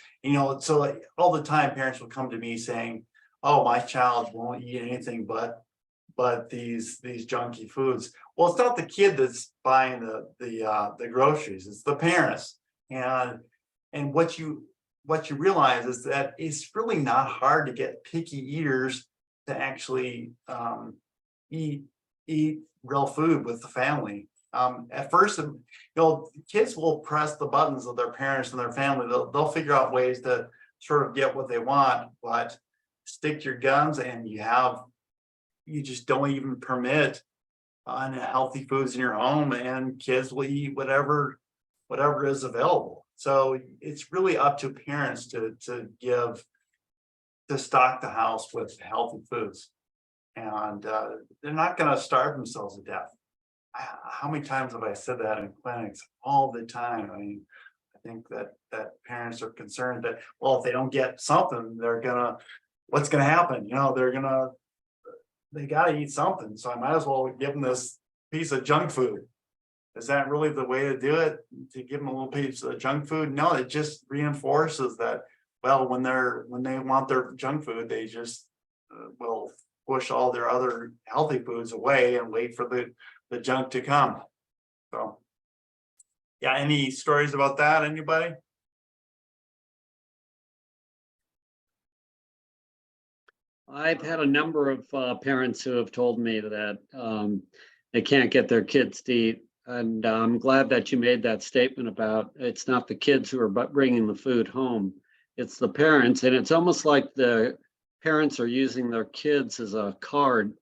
So like, all the time parents will come to me saying, oh, my child won't eat anything but these junky foods. Well, it's not the kid that's buying the groceries, it's the parents. And what you realize is that it's really not hard to get picky eaters to actually eat real food with the family. At first, kids will press the buttons of their parents and their family. They'll figure out ways to sort of get what they want, but stick to your guns, and you just don't even permit unhealthy foods in your home, and kids will eat whatever is available. So it's really up to parents to stock the house with healthy foods, and they're not going to starve themselves to death. How many times have I said that in clinics? All the time. I mean, I think that parents are concerned that, well, if they don't get something, what's gonna happen? They gotta eat something. So I might as well give them this piece of junk food. Is that really the way to do it? To give them a little piece of junk food? No, it just reinforces that, well, when they want their junk food, they just will push all their other healthy foods away and wait for the junk to come. So yeah, any stories about that, anybody? I've had a number of parents who have told me that they can't get their kids to eat. And I'm glad that you made that statement about it's not the kids who are bringing the food home, it's the parents. And it's almost like the parents are using their kids as a card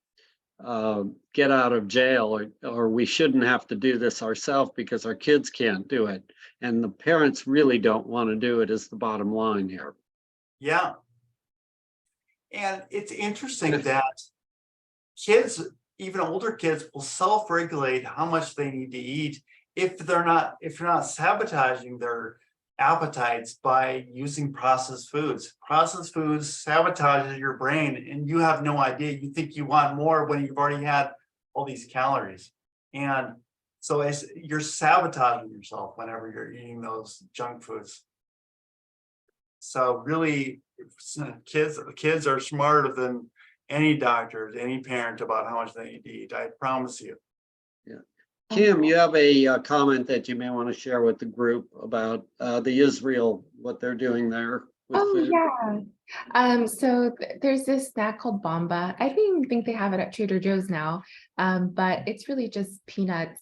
get out of jail, or we shouldn't have to do this ourselves because our kids can't do it. And the parents really don't want to do it is the bottom line here. Yeah. And it's interesting that kids, even older kids, will self-regulate how much they need to eat if you're not sabotaging their appetites by using processed foods. Processed foods sabotages your brain and you have no idea. You think you want more when you've already had all these calories. And so you're sabotaging yourself whenever you're eating those junk foods. So really, kids are smarter than any doctor, any parent about how much they need to eat. I promise you. Yeah. Kim, you have a comment that you may want to share with the group about the Israel, what they're doing there with food. Yeah. There's this snack called Bomba. I don't even think they have it at Trader Joe's now, but it's really just peanuts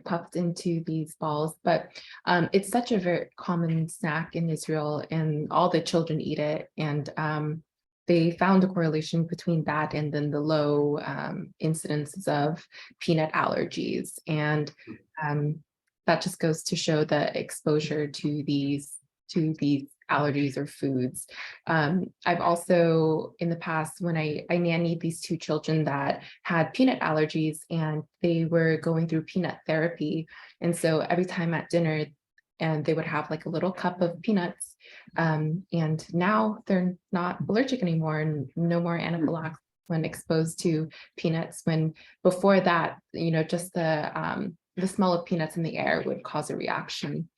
puffed into these balls. But it's such a very common snack in Israel, and all the children eat it. And they found a correlation between that and then the low incidences of peanut allergies. And that just goes to show the exposure to these allergies or foods. I've also, in the past, when I nannied these two children that had peanut allergies, and they were going through peanut therapy. And so every time at dinner, and they would have like a little cup of peanuts. And now they're not allergic anymore, and no more anaphylaxis when exposed to peanuts. When before that, just the smell of peanuts in the air would cause a reaction.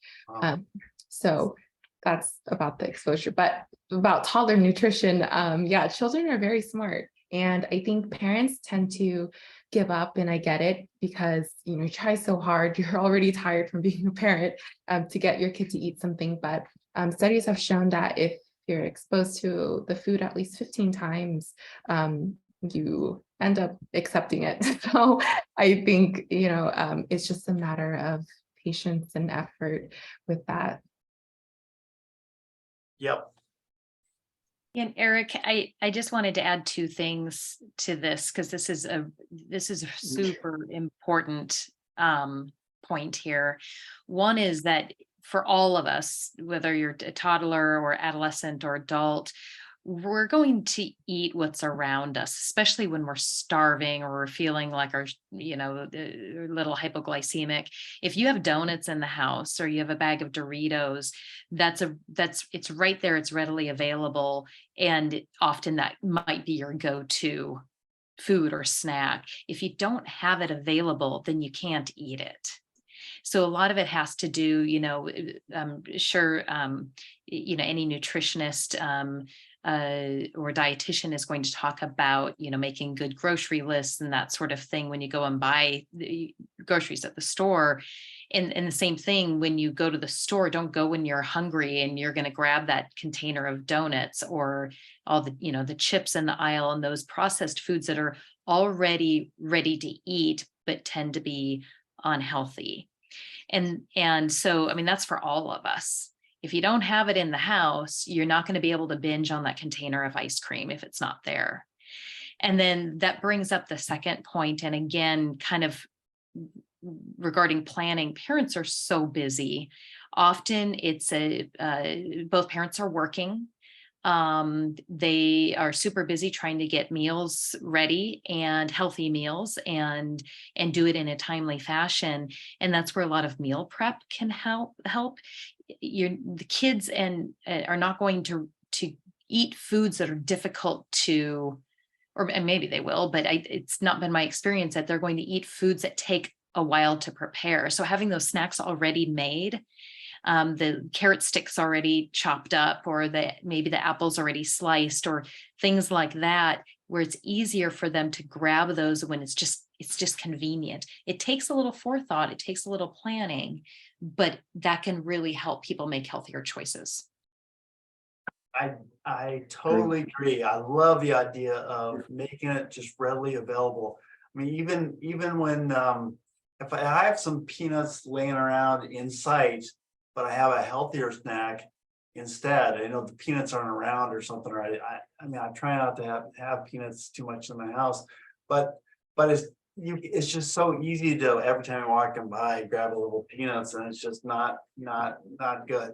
So that's about the exposure. But about toddler nutrition, yeah, children are very smart. And I think parents tend to give up, and I get it, because you try so hard, you're already tired from being a parent, to get your kid to eat something. But studies have shown that if you're exposed to the food at least 15 times, you end up accepting it. So I think, it's just a matter of patience and effort with that. Yep. And Eric, I just wanted to add two things to this, because this is a super important point here. One is that for all of us, whether you're a toddler or adolescent or adult, we're going to eat what's around us, especially when we're starving or we're feeling like our, a little hypoglycemic. If you have donuts in the house or you have a bag of Doritos, it's right there, it's readily available. And often that might be your go-to food or snack. If you don't have it available, then you can't eat it. So a lot of it has to do, any nutritionist or dietitian is going to talk about, making good grocery lists and that sort of thing when you go and buy the groceries at the store. And the same thing when you go to the store, don't go when you're hungry and you're going to grab that container of donuts or all the, the chips in the aisle and those processed foods that are already ready to eat, but tend to be unhealthy. And so, that's for all of us. If you don't have it in the house, you're not going to be able to binge on that container of ice cream if it's not there. And then that brings up the second point. And again, kind of regarding planning, parents are so busy. Often it's both parents are working. They are super busy trying to get meals ready and healthy meals and do it in a timely fashion. And that's where a lot of meal prep can help. The kids are not going to eat foods that are difficult to, and maybe they will, but it's not been my experience that they're going to eat foods that take a while to prepare. So having those snacks already made, the carrot sticks already chopped up, or maybe the apples already sliced, or things like that, where it's easier for them to grab those when it's just convenient. It takes a little forethought, it takes a little planning, but that can really help people make healthier choises. I totally agree. I love the idea of making it just readily available. Even when if I have some peanuts laying around in sight, but I have a healthier snack instead, I know the peanuts aren't around or something, or I try not to have peanuts too much in my house, but but it's just so easy to, every time you're walking by, grab a little peanuts, and it's just not good.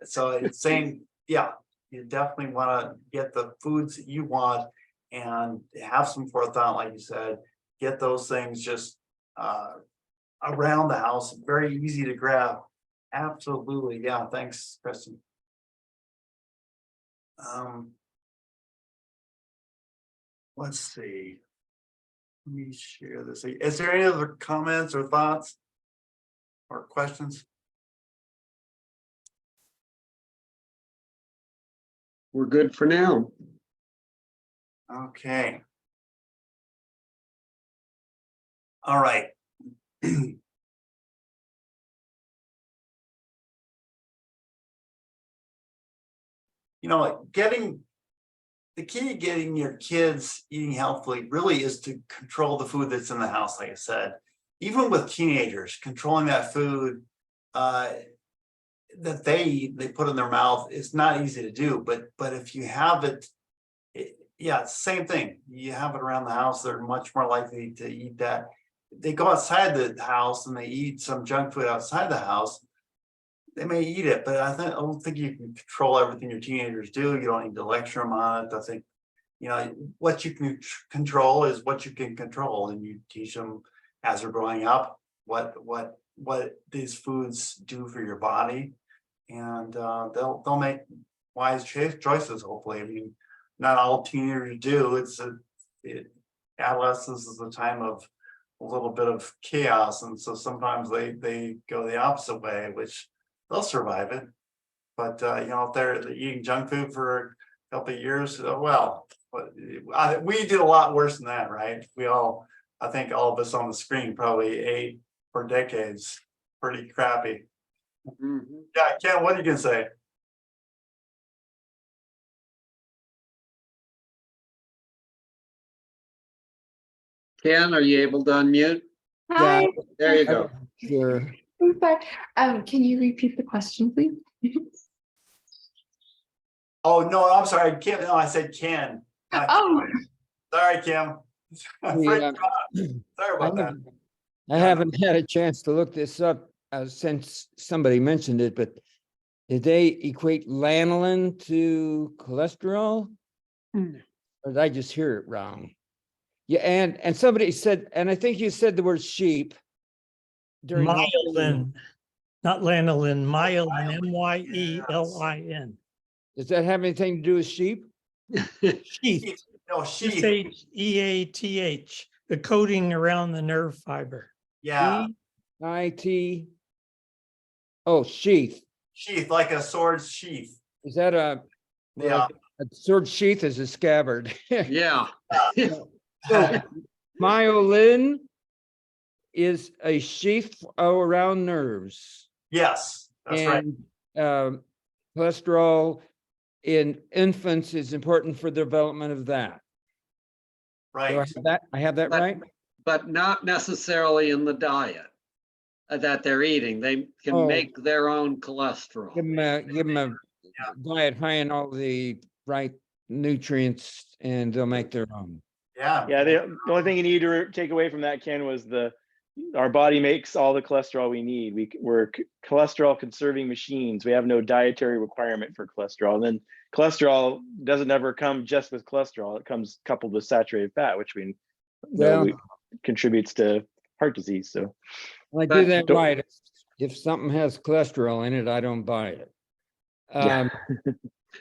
So it's saying, yeah, you definitely want to get the foods that you want and have some forethought, like you said, get those things just around the house, very easy to grab. Absolutely. Yeah. Thanks, Kristen. Let's see. Let me share this. Is there any other comments or thoughts or questions? We're good for now. Okay. All right. You know, the key to getting your kids eating healthfully really is to control the food that's in the house, like I said. Even with teenagers, controlling that food that they eat, they put in their mouth, is not easy to do. But if you have it, yeah, it's the same thing. You have it around the house, they're much more likely to eat that. They go outside the house and they eat some junk food outside the house, they may eat it, but I don't think you can control everything your teenagers do. You don't need to lecture them on it. I think, you know, what you can control is what you can control, and you teach them as they're growing up what these foods do for your body, and they'll make wise choices. Hopefully, I mean, not all teenagers do. Adolescence is a time of a little bit of chaos, and so sometimes they go the opposite way, which they'll survive it. But you know, if they're eating junk food for a couple of years, well, we did a lot worse than that, right? I think all of us on the screen probably ate for decades pretty crappy. Yeah, Ken, what are you gonna say? Ken, are you able to unmute? Hi. There you go. Sure. I'm sorry. Can you repeat the question, please? Oh no, I'm sorry, Kim. No, I said Ken. Oh, Sorry, Kim. Yeah. Sorry about that. I haven't had a chance to look this up since somebody mentioned it, but did they equate lanolin to cholesterol? Or did I just hear it wrong? Yeah, and somebody said, and I think you said the word sheep during Myelin, not lanolin, myelin, myelin. Does that have anything to do with sheep? Sheath, No, sheath. sheath, the coating around the nerve fiber. Yeah, E-I-T. Oh, sheath. sheath, like a sword sheath. Is that a Yeah. a sword sheath is a scabbard? Yeah. So, myelin is a sheath around nerves. Yes, that's right. And cholesterol in infants is important for the development of that. Right. So I have that right? But not necessarily in the diet that they're eating. They can make their own cholesterol. Give them a diet high in all the right nutrients, and they'll make their own. Yeah. Yeah, the only thing you need to take away from that, Ken, was our body makes all the cholesterol we need. We're cholesterol conserving machines. We have no dietary requirement for cholesterol. And then cholesterol doesn't ever come just with cholesterol. It comes coupled with saturated fat, which we know contributes to heart disease. So I do that right. If something has cholesterol in it, I don't buy it. And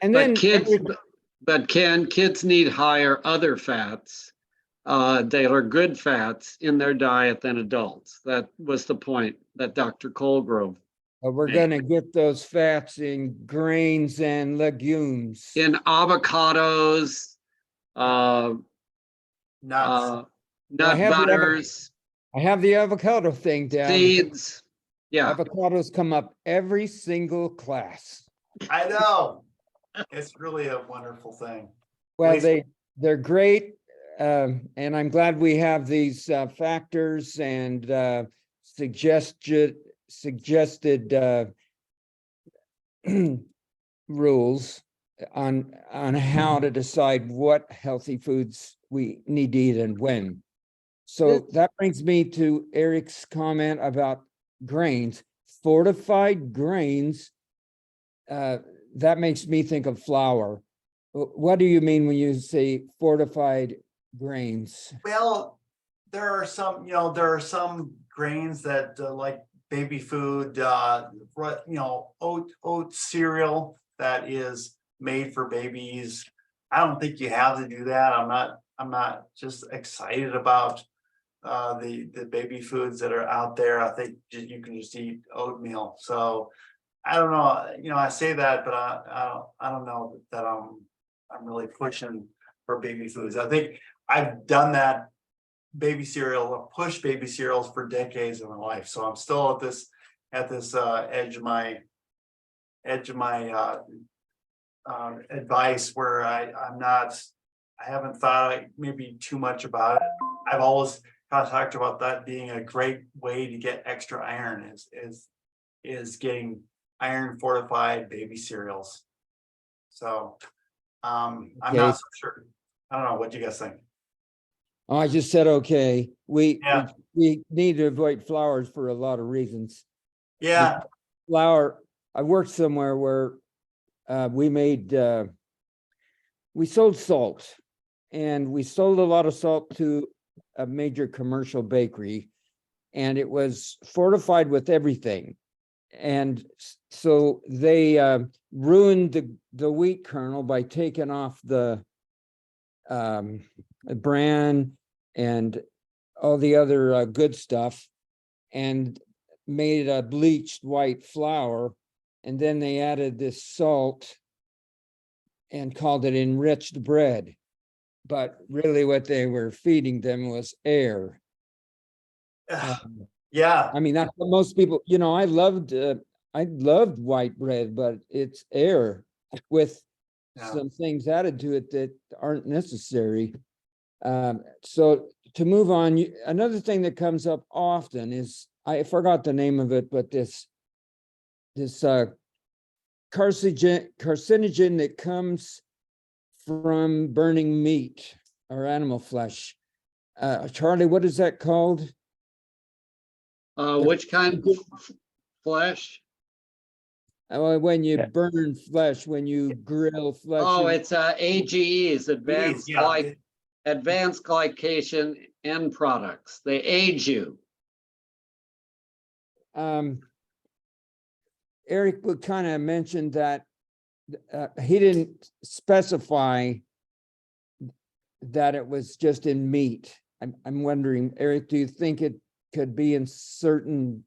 then kids need higher other fats. They are good fats in their diet than adults. That was the point that Dr. Colgrove. We're going to get those fats in grains and legumes. In avocados, Nuts. nut butters. I have the avocado thing down. Seeds. Yeah. Avocados come up every single class. I know. It's really a wonderful thing. Well, they're great. And I'm glad we have these factors and suggested rules on how to decide what healthy foods we need to eat and when. So that brings me to Eric's comment about grains, fortified grains. That makes me think of flour. What do you mean when you say fortified grains? Well, there are some, there are some grains that like baby food, oat cereal that is made for babies. I don't think you have to do that. I'm not just excited about the baby foods that are out there. I think you can just eat oatmeal. So I don't know, I say that, but I don't know that I'm really pushing for baby foods. I think I've done that baby cereal or push baby cereals for decades of my life. So I'm still at this edge of my advice where I haven't thought maybe too much about it. I've always kind of talked about that being a great way to get extra iron is getting iron fortified baby cereals. So I'm not so sure. I don't know. What do you guys think? Oh, I just said, okay, we Yeah. we need to avoid flours for a lot of reasons. Yeah. Flour, I worked somewhere where we sold salt, and we sold a lot of salt to a major commercial bakery, and it was fortified with everything. And so they ruined the wheat kernel by taking off the bran and all the other good stuff, and made a bleached white flour. And then they added this salt and called it enriched bread. But really what they were feeding them was air. Yeah. I mean, that's what most people, I loved white bread, but it's air with some things added to it that aren't necessary. So to move on, another thing that comes up often is, I forgot the name of it, but this carcinogen that comes from burning meat or animal flesh. Charlie, what is that called? Which kind of flesh? When you burn flesh, when you grill flesh. Oh, it's AGEs, advanced glycation end products. They age you. Eric would kind of mentioned that he didn't specify that it was just in meat. I'm wondering, Eric, do you think it could be in certain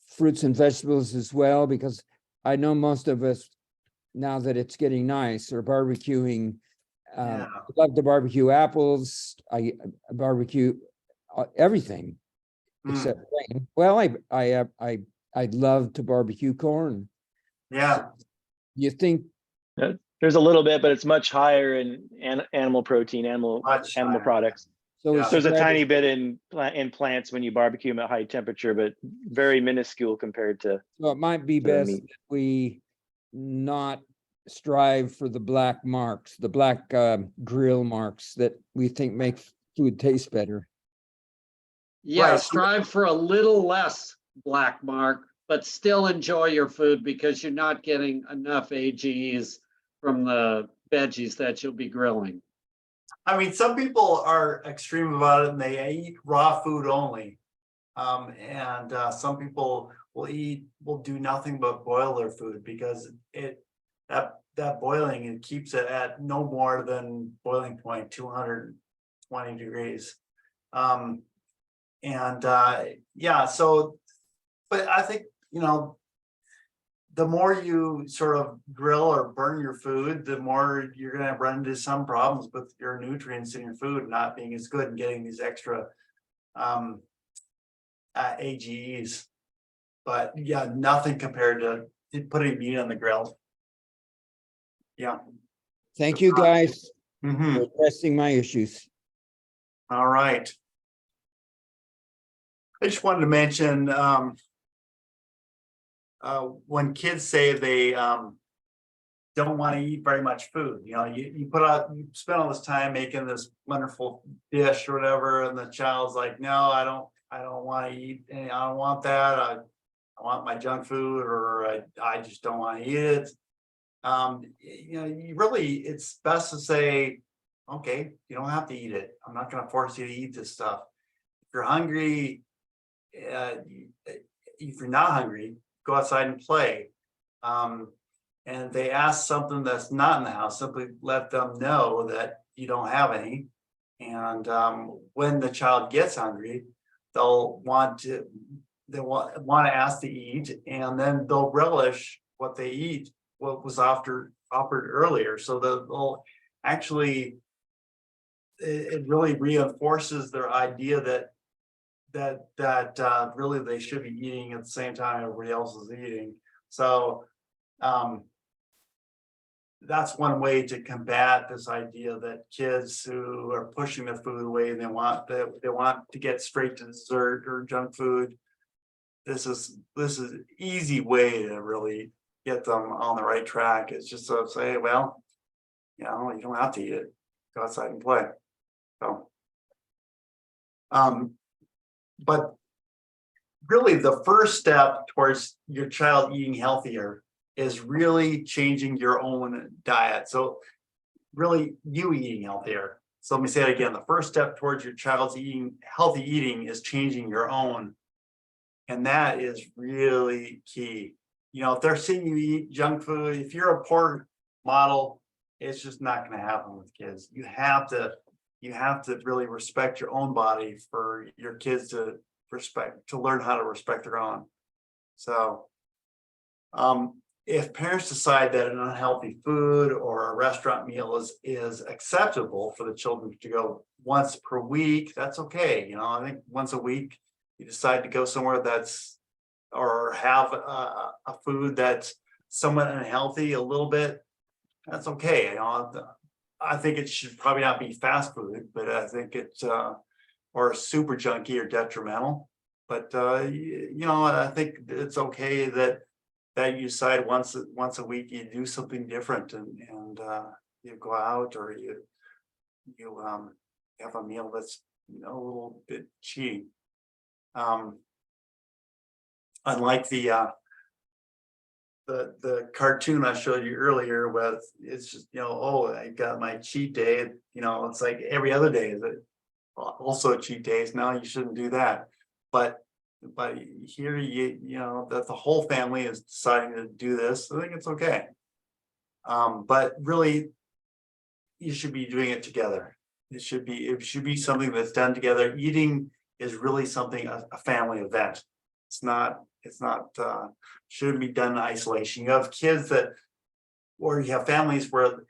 fruits and vegetables as well? Because I know most of us, now that it's getting nice, are barbecuing. I love to barbecue apples. I barbecue everything except grain. Well, I'd love to barbecue corn. Yeah. You think? There's a little bit, but it's much higher in animal protein, animal products. So there's a tiny bit in plants when you barbecue them at high temperature, but very minuscule compared to. So it might be best that we not strive for the black marks, the black grill marks that we think make food taste better. Yeah, strive for a little less black mark, but still enjoy your food because you're not getting enough AGEs from the veggies that you'll be grilling. I mean, some people are extreme about it and they eat raw food only. And some people will do nothing but boil their food because that boiling, it keeps it at no more than boiling point, 220 degrees. Yeah, so, but I think, the more you sort of grill or burn your food, the more you're going to run into some problems with your nutrients in your food not being as good and getting these extra AGEs. But yeah, nothing compared to putting meat on the grill. Yeah. Thank you, guys, for addressing my issues. All right. I just wanted to mention when kids say they don't want to eat very much food. You know, you put out, you spend all this time making this wonderful dish or whatever, and the child's like, no, I don't want to eat any, I don't want that. I want my junk food, or I just don't want to eat it. You know, you really, it's best to say, okay, you don't have to eat it. I'm not going to force you to eat this stuff. If you're hungry, if you're not hungry, go outside and play. And they ask something that's not in the house, simply let them know that you don't have any. And when the child gets hungry, they'll want to ask to eat, and then they'll relish what they eat, what was offered earlier. So they'll actually, it really reinforces their idea that really they should be eating at the same time everybody else is eating. So that's one way to combat this idea that kids who are pushing the food away and they want to get straight to dessert or junk food. This is an easy way to really get them on the right track. It's just to say, well, you know, you don't have to eat it. Go outside and play. So, but really the first step towards your child eating healthier is really changing your own diet. So really you eating healthier. So let me say it again. The first step towards your child's healthy eating is changing your own. And that is really key. You know, if they're seeing you eat junk food, if you're a poor model, it's just not going to happen with kids. You have to really respect your own body for your kids to learn how to respect their own. So, if parents decide that an unhealthy food or a restaurant meal is acceptable for the children to go once per week, that's okay. You know, I think once a week you decide to go somewhere or have a food that's somewhat unhealthy a little bit, that's okay. You know, I think it should probably not be fast food, but I think it's or super junky or detrimental. But you know, I think it's okay that you decide once a week you do something different, and you go out, or you have a meal that's, you know, a little bit cheap. Unlike the cartoon I showed you earlier, with it's just, you know, oh, I got my cheat day. You know, it's like every other day is also cheat days. Now you shouldn't do that. But here you know that the whole family is deciding to do this. I think it's okay. But really, you should be doing it together. It should be something that's done together. Eating is really something, a family event. It's not shouldn't be done in isolation. You have kids or you have families where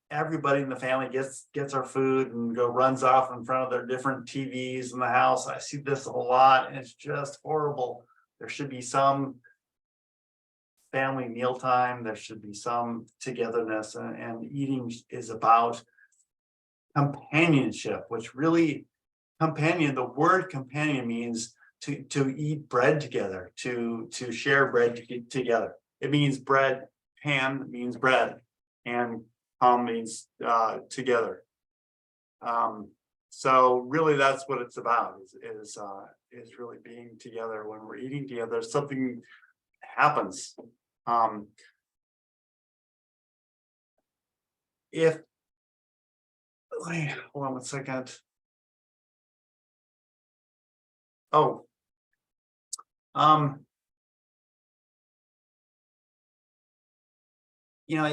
everybody in the family gets our food and runs off in front of their different TVs in the house. I see this a lot, and it's just horrible. There should be some family mealtime. There should be some togetherness, and eating is about companionship, which really the word companion means to eat bread together, to share bread together. It means bread. Pan means bread, and means together. So really that's what it's about, is really being together. When we're eating together, something happens. Hold on one second. Oh, you know,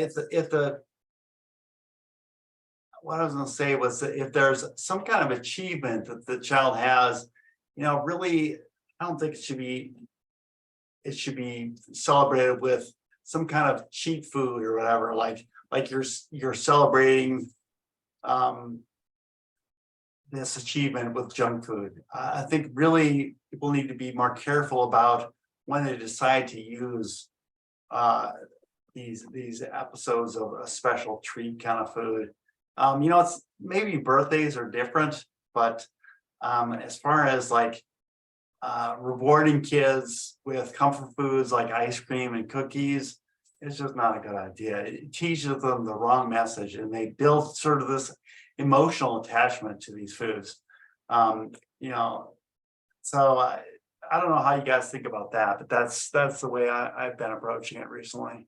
what I was going to say was that if there's some kind of achievement that the child has, you know, really, I don't think it should be celebrated with some kind of cheap food or whatever, like you're celebrating this achievement with junk food. I think really people need to be more careful about when they decide to use these episodes of a special treat kind of food. You know, it's maybe birthdays are different, but as far as like rewarding kids with comfort foods like ice cream and cookies, it's just not a good idea. It teaches them the wrong message, and they build sort of this emotional attachment to these foods. You know, so I don't know how you guys think about that, but that's the way I've been approaching it recently.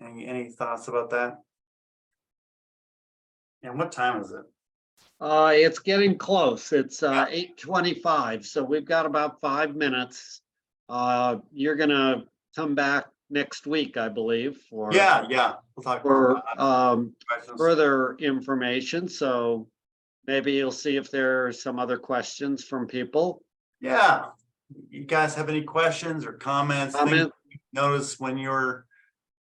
Any thoughts about that? And what time is it? It's getting close. It's 8:25, so we've got about 5 minutes. You're gonna come back next week, I believe, for Yeah, we'll talk more for about questions. further information. So maybe you'll see if there are some other questions from people. Yeah, you guys have any questions or comments? Things you notice when you're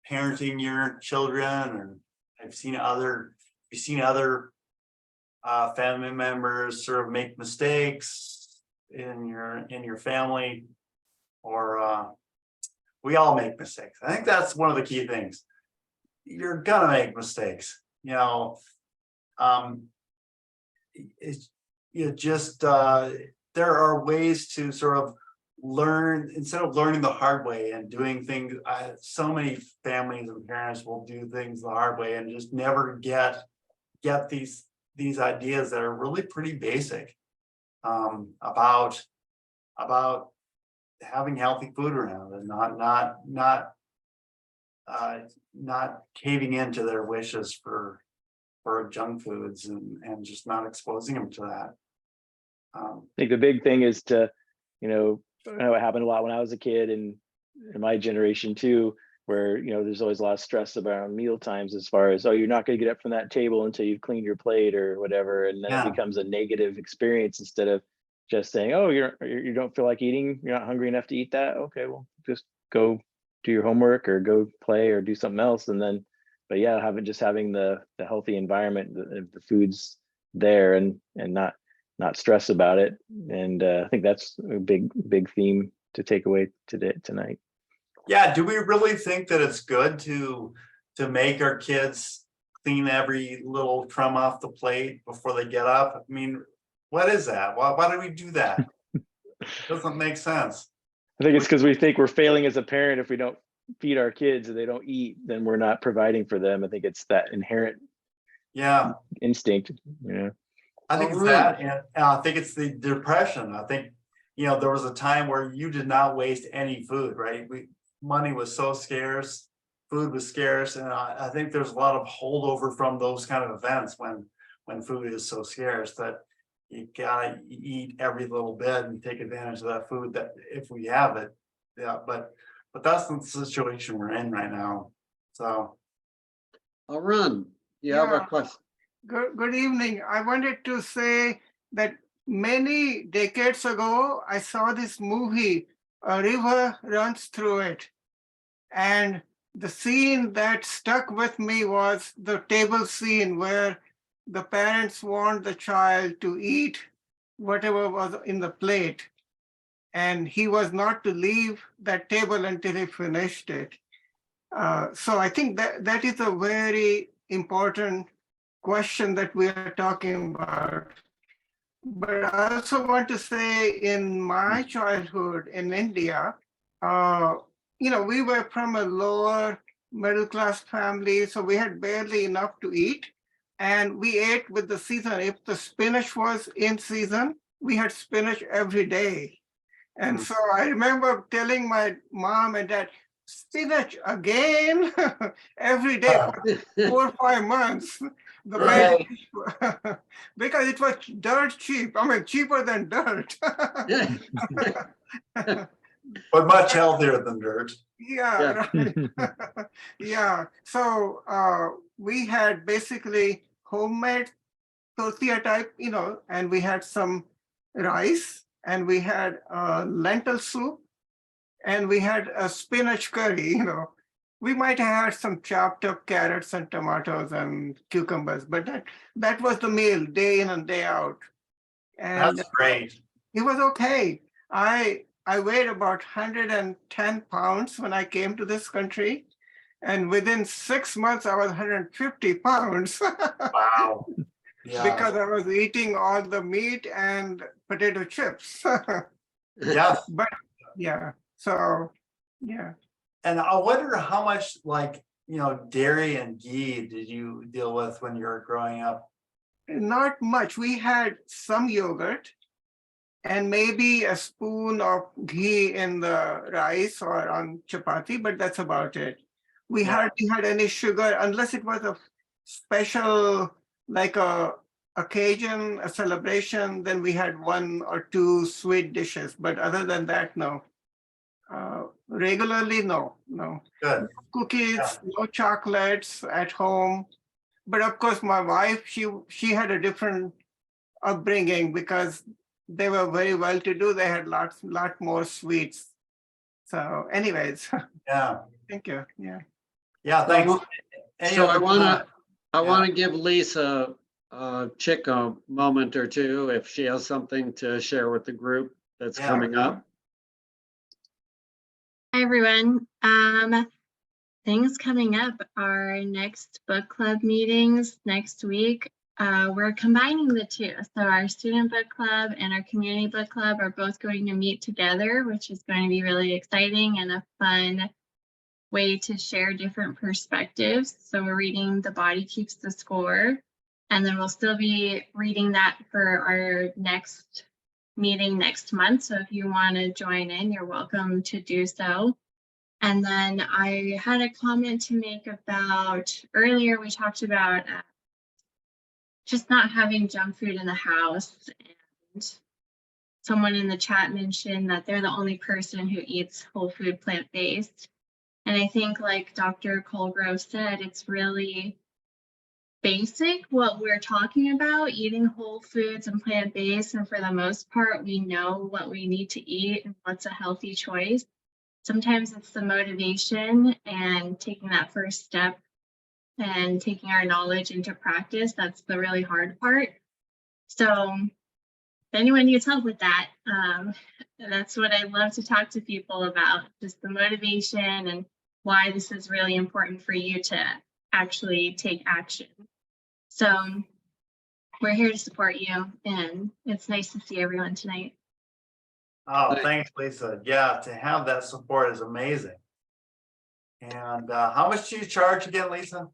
parenting your children, or you've seen other family members sort of make mistakes in your family, or we all make mistakes. I think that's one of the key things. You're gonna make mistakes, you know. It's just there are ways to sort of learn instead of learning the hard way and doing things. So many families and parents will do things the hard way and just never get these ideas that are really pretty basic about having healthy food around, and not caving into their wishes for junk foods, and just not exposing them to that. I think the big thing is to, I know it happened a lot when I was a kid, and in my generation too, where, there's always a lot of stress about meal times, as far as, oh, you're not going to get up from that table until you've cleaned your plate or whatever. And then it becomes a negative experience, instead of just saying, oh, you don't feel like eating, you're not hungry enough to eat that. Okay, well, just go do your homework or go play or do something else. And then, but yeah, having the healthy environment, the food's there, and not stress about it. And I think that's a big theme to take away tonight. Yeah, do we really think that it's good to make our kids clean every little crumb off the plate before they get up? I mean, what is that? Why do we do that? Doesn't make sense. I think it's because we think we're failing as a parent if we don't feed our kids and they don't eat, then we're not providing for them. I think it's that inherent instinct. I think it's that, and I think it's the depression. I think, there was a time where you did not waste any food, right? Money was so scarce, food was scarce, and I think there's a lot of holdover from those kind of events when food is so scarce, that you gotta eat every little bit and take advantage of that food, that if we have it. Yeah, but that's the situation we're in right now. So Arun, you have a question. Good evening. I wanted to say that many decades ago, I saw this movie, A River Runs Through It. And the scene that stuck with me was the table scene, where the parents want the child to eat whatever was in the plate, and he was not to leave that table until he finished it. So I think that is a very important question that we are talking about. But I also want to say, in my childhood in India, we were from a lower middle class family, so we had barely enough to eat. And we ate with the season. If the spinach was in season, we had spinach every day. And so I remember telling my mom and dad, spinach again every day for 4 or 5 months. Because it was dirt cheap. I mean, cheaper than dirt. But much healthier than dirt. Yeah. Right. Yeah. So we had basically homemade tortilla type, and we had some rice, and we had lentil soup, and we had a spinach curry. We might have had some chopped up carrots and tomatoes and cucumbers, but that was the meal day in and day out. And that's great. It was okay. I weighed about 110 pounds when I came to this country. And within 6 months, I was 150 pounds. Wow. Yeah. Because I was eating all the meat and potato chips. Yes. But yeah, so yeah. And I wonder how much like, dairy and ghee did you deal with when you were growing up? Not much. We had some yogurt and maybe a spoon of ghee in the rice or on chapati, but that's about it. We hardly had any sugar unless it was a special, like a occasion, a celebration, then we had 1 or 2 sweet dishes. But other than that, no. Regularly, no. Good. Cookies, no chocolates at home. But of course, my wife, she had a different upbringing because they were very well to do. They had lot more sweets. So anyways, Yeah. thank you. Yeah. Yeah, thanks. So I want to give Lisa Chick a moment or two if she has something to share with the group that's coming up. Hi, everyone. Things coming up, our next book club meetings next week. We're combining the two. So our student book club and our community book club are both going to meet together, which is going to be really exciting and a fun way to share different perspectives. So we're reading The Body Keeps the Score, and then we'll still be reading that for our next meeting next month. So if you want to join in, you're welcome to do so. And then I had a comment to make about earlier, we talked about just not having junk food in the house. And someone in the chat mentioned that they're the only person who eats whole food plant-based. And I think, like Dr. Colgrove said, it's really basic what we're talking about, eating whole foods and plant-based. And for the most part, we know what we need to eat and what's a healthy choice. Sometimes it's the motivation and taking that first step and taking our knowledge into practice. That's the really hard part. So if anyone needs help with that, that's what I love to talk to people about, just the motivation and why this is really important for you to actually take action. So we're here to support you, and it's nice to see everyone tonight. Oh, thanks, Lisa. Yeah, to have that support is amazing. And how much do you charge again, Lisa?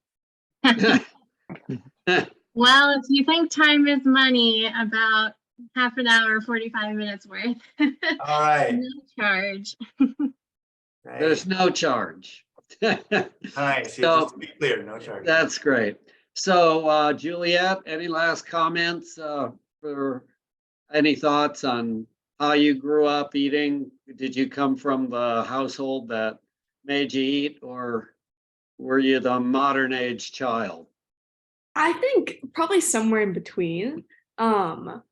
Well, if you think time is money, about half an hour, 45 minutes worth. All right. No charge. There's no charge. Nice. So, just to be clear, no charge. That's great. So Juliet, any last comments or any thoughts on how you grew up eating? Did you come from the household that made you eat, or were you the modern age child? I think probably somewhere in between. And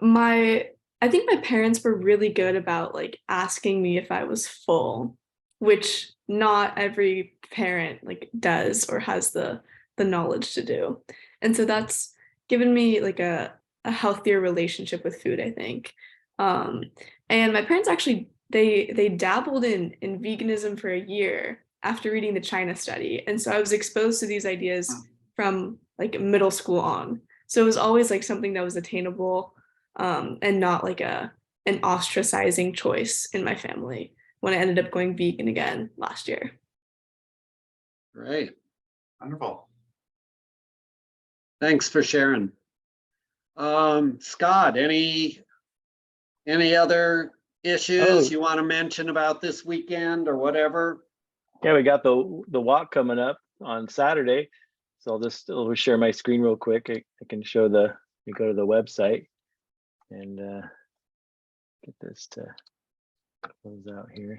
I think my parents were really good about like asking me if I was full, which not every parent like does or has the knowledge to do. And so that's given me like a healthier relationship with food, I think. And my parents actually, they dabbled in veganism for a year after reading the China study. And so I was exposed to these ideas from like middle school on. So it was always like something that was attainable and not like an ostracizing choice in my family when I ended up going vegan again last year. Great. Wonderful. Thanks for sharing. Scott, any other issues you want to mention about this weekend or whatever? Yeah, we got the walk coming up on Saturday. So I'll share my screen real quick. I can show you go to the website and get this to close out here.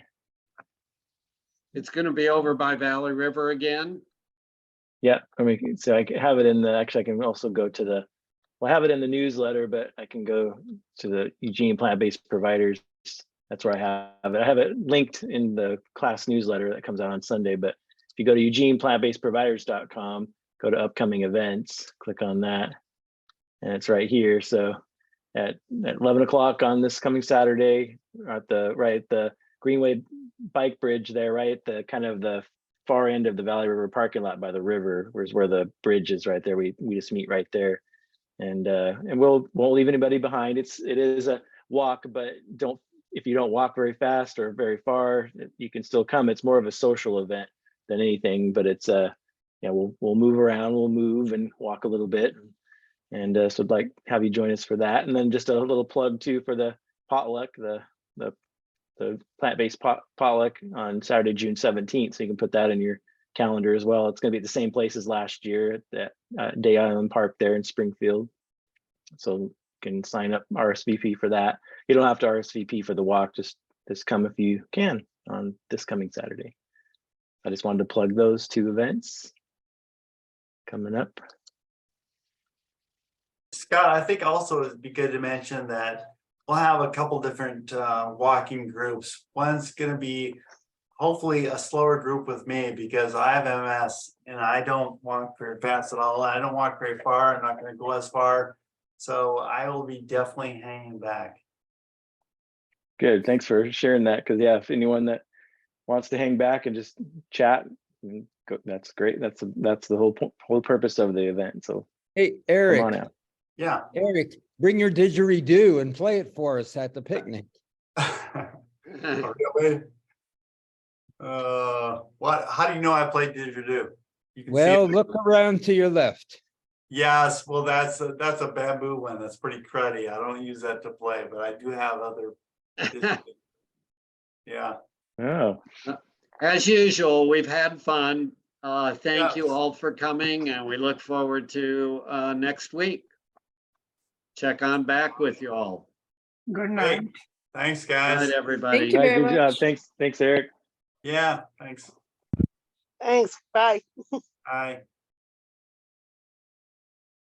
It's going to be over by Valley River again. Yeah, I mean, so I can have it in actually I can also go to I have it in the newsletter, but I can go to the Eugene Plant-Based Providers. That's where I have it. I have it linked in the class newsletter that comes out on Sunday, but if you go to eugeneplantbasedproviders.com, go to upcoming events, click on that, and it's right here. So at 11 o'clock on this coming Saturday, at the Greenway bike bridge there, right at the kind of the far end of the Valley River parking lot by the river, where the bridge is right there. We just meet right there, and won't leave anybody behind. It is a walk, but don't if you don't walk very fast or very far, you can still come. It's more of a social event than anything, but it's yeah, we'll move around, we'll move and walk a little bit. And so I'd like have you join us for that. And then just a little plug too for the potluck, the plant-based potluck on Saturday, June 17th. So you can put that in your calendar as well. It's going to be at the same place as last year at that Day Island Park there in Springfield. So you can sign up RSVP for that. You don't have to RSVP for the walk, just come if you can on this coming Saturday. I just wanted to plug those two events coming up. Scott, I think also it'd be good to mention that we'll have a couple different walking groups. One's going to be hopefully a slower group with me because I have MS and I don't walk very fast at all. I don't walk very far. I'm not going to go as far. So I will be definitely hanging back. Good. Thanks for sharing that. Because yeah, if anyone that wants to hang back and just chat, that's great. That's the whole purpose of the event. So Hey, Eric. come on out. Yeah. Eric, bring your didgeridoo and play it for us at the picnic. Really? What? How do you know I played didgeridoo? You can Well, see it. look around to your left. Yes, well, that's a bamboo one. That's pretty cruddy. I don't use that to play, but I do have other. Yeah. Oh, As usual, we've had fun. Thank you Yes. all for coming, and we look forward to next week. Check on back with you all. Good Great. night. Thanks, Good guys. night, everybody. Thank you all right, very good job. much. Thanks, Eric. Yeah, thanks. Thanks, bye. Bye.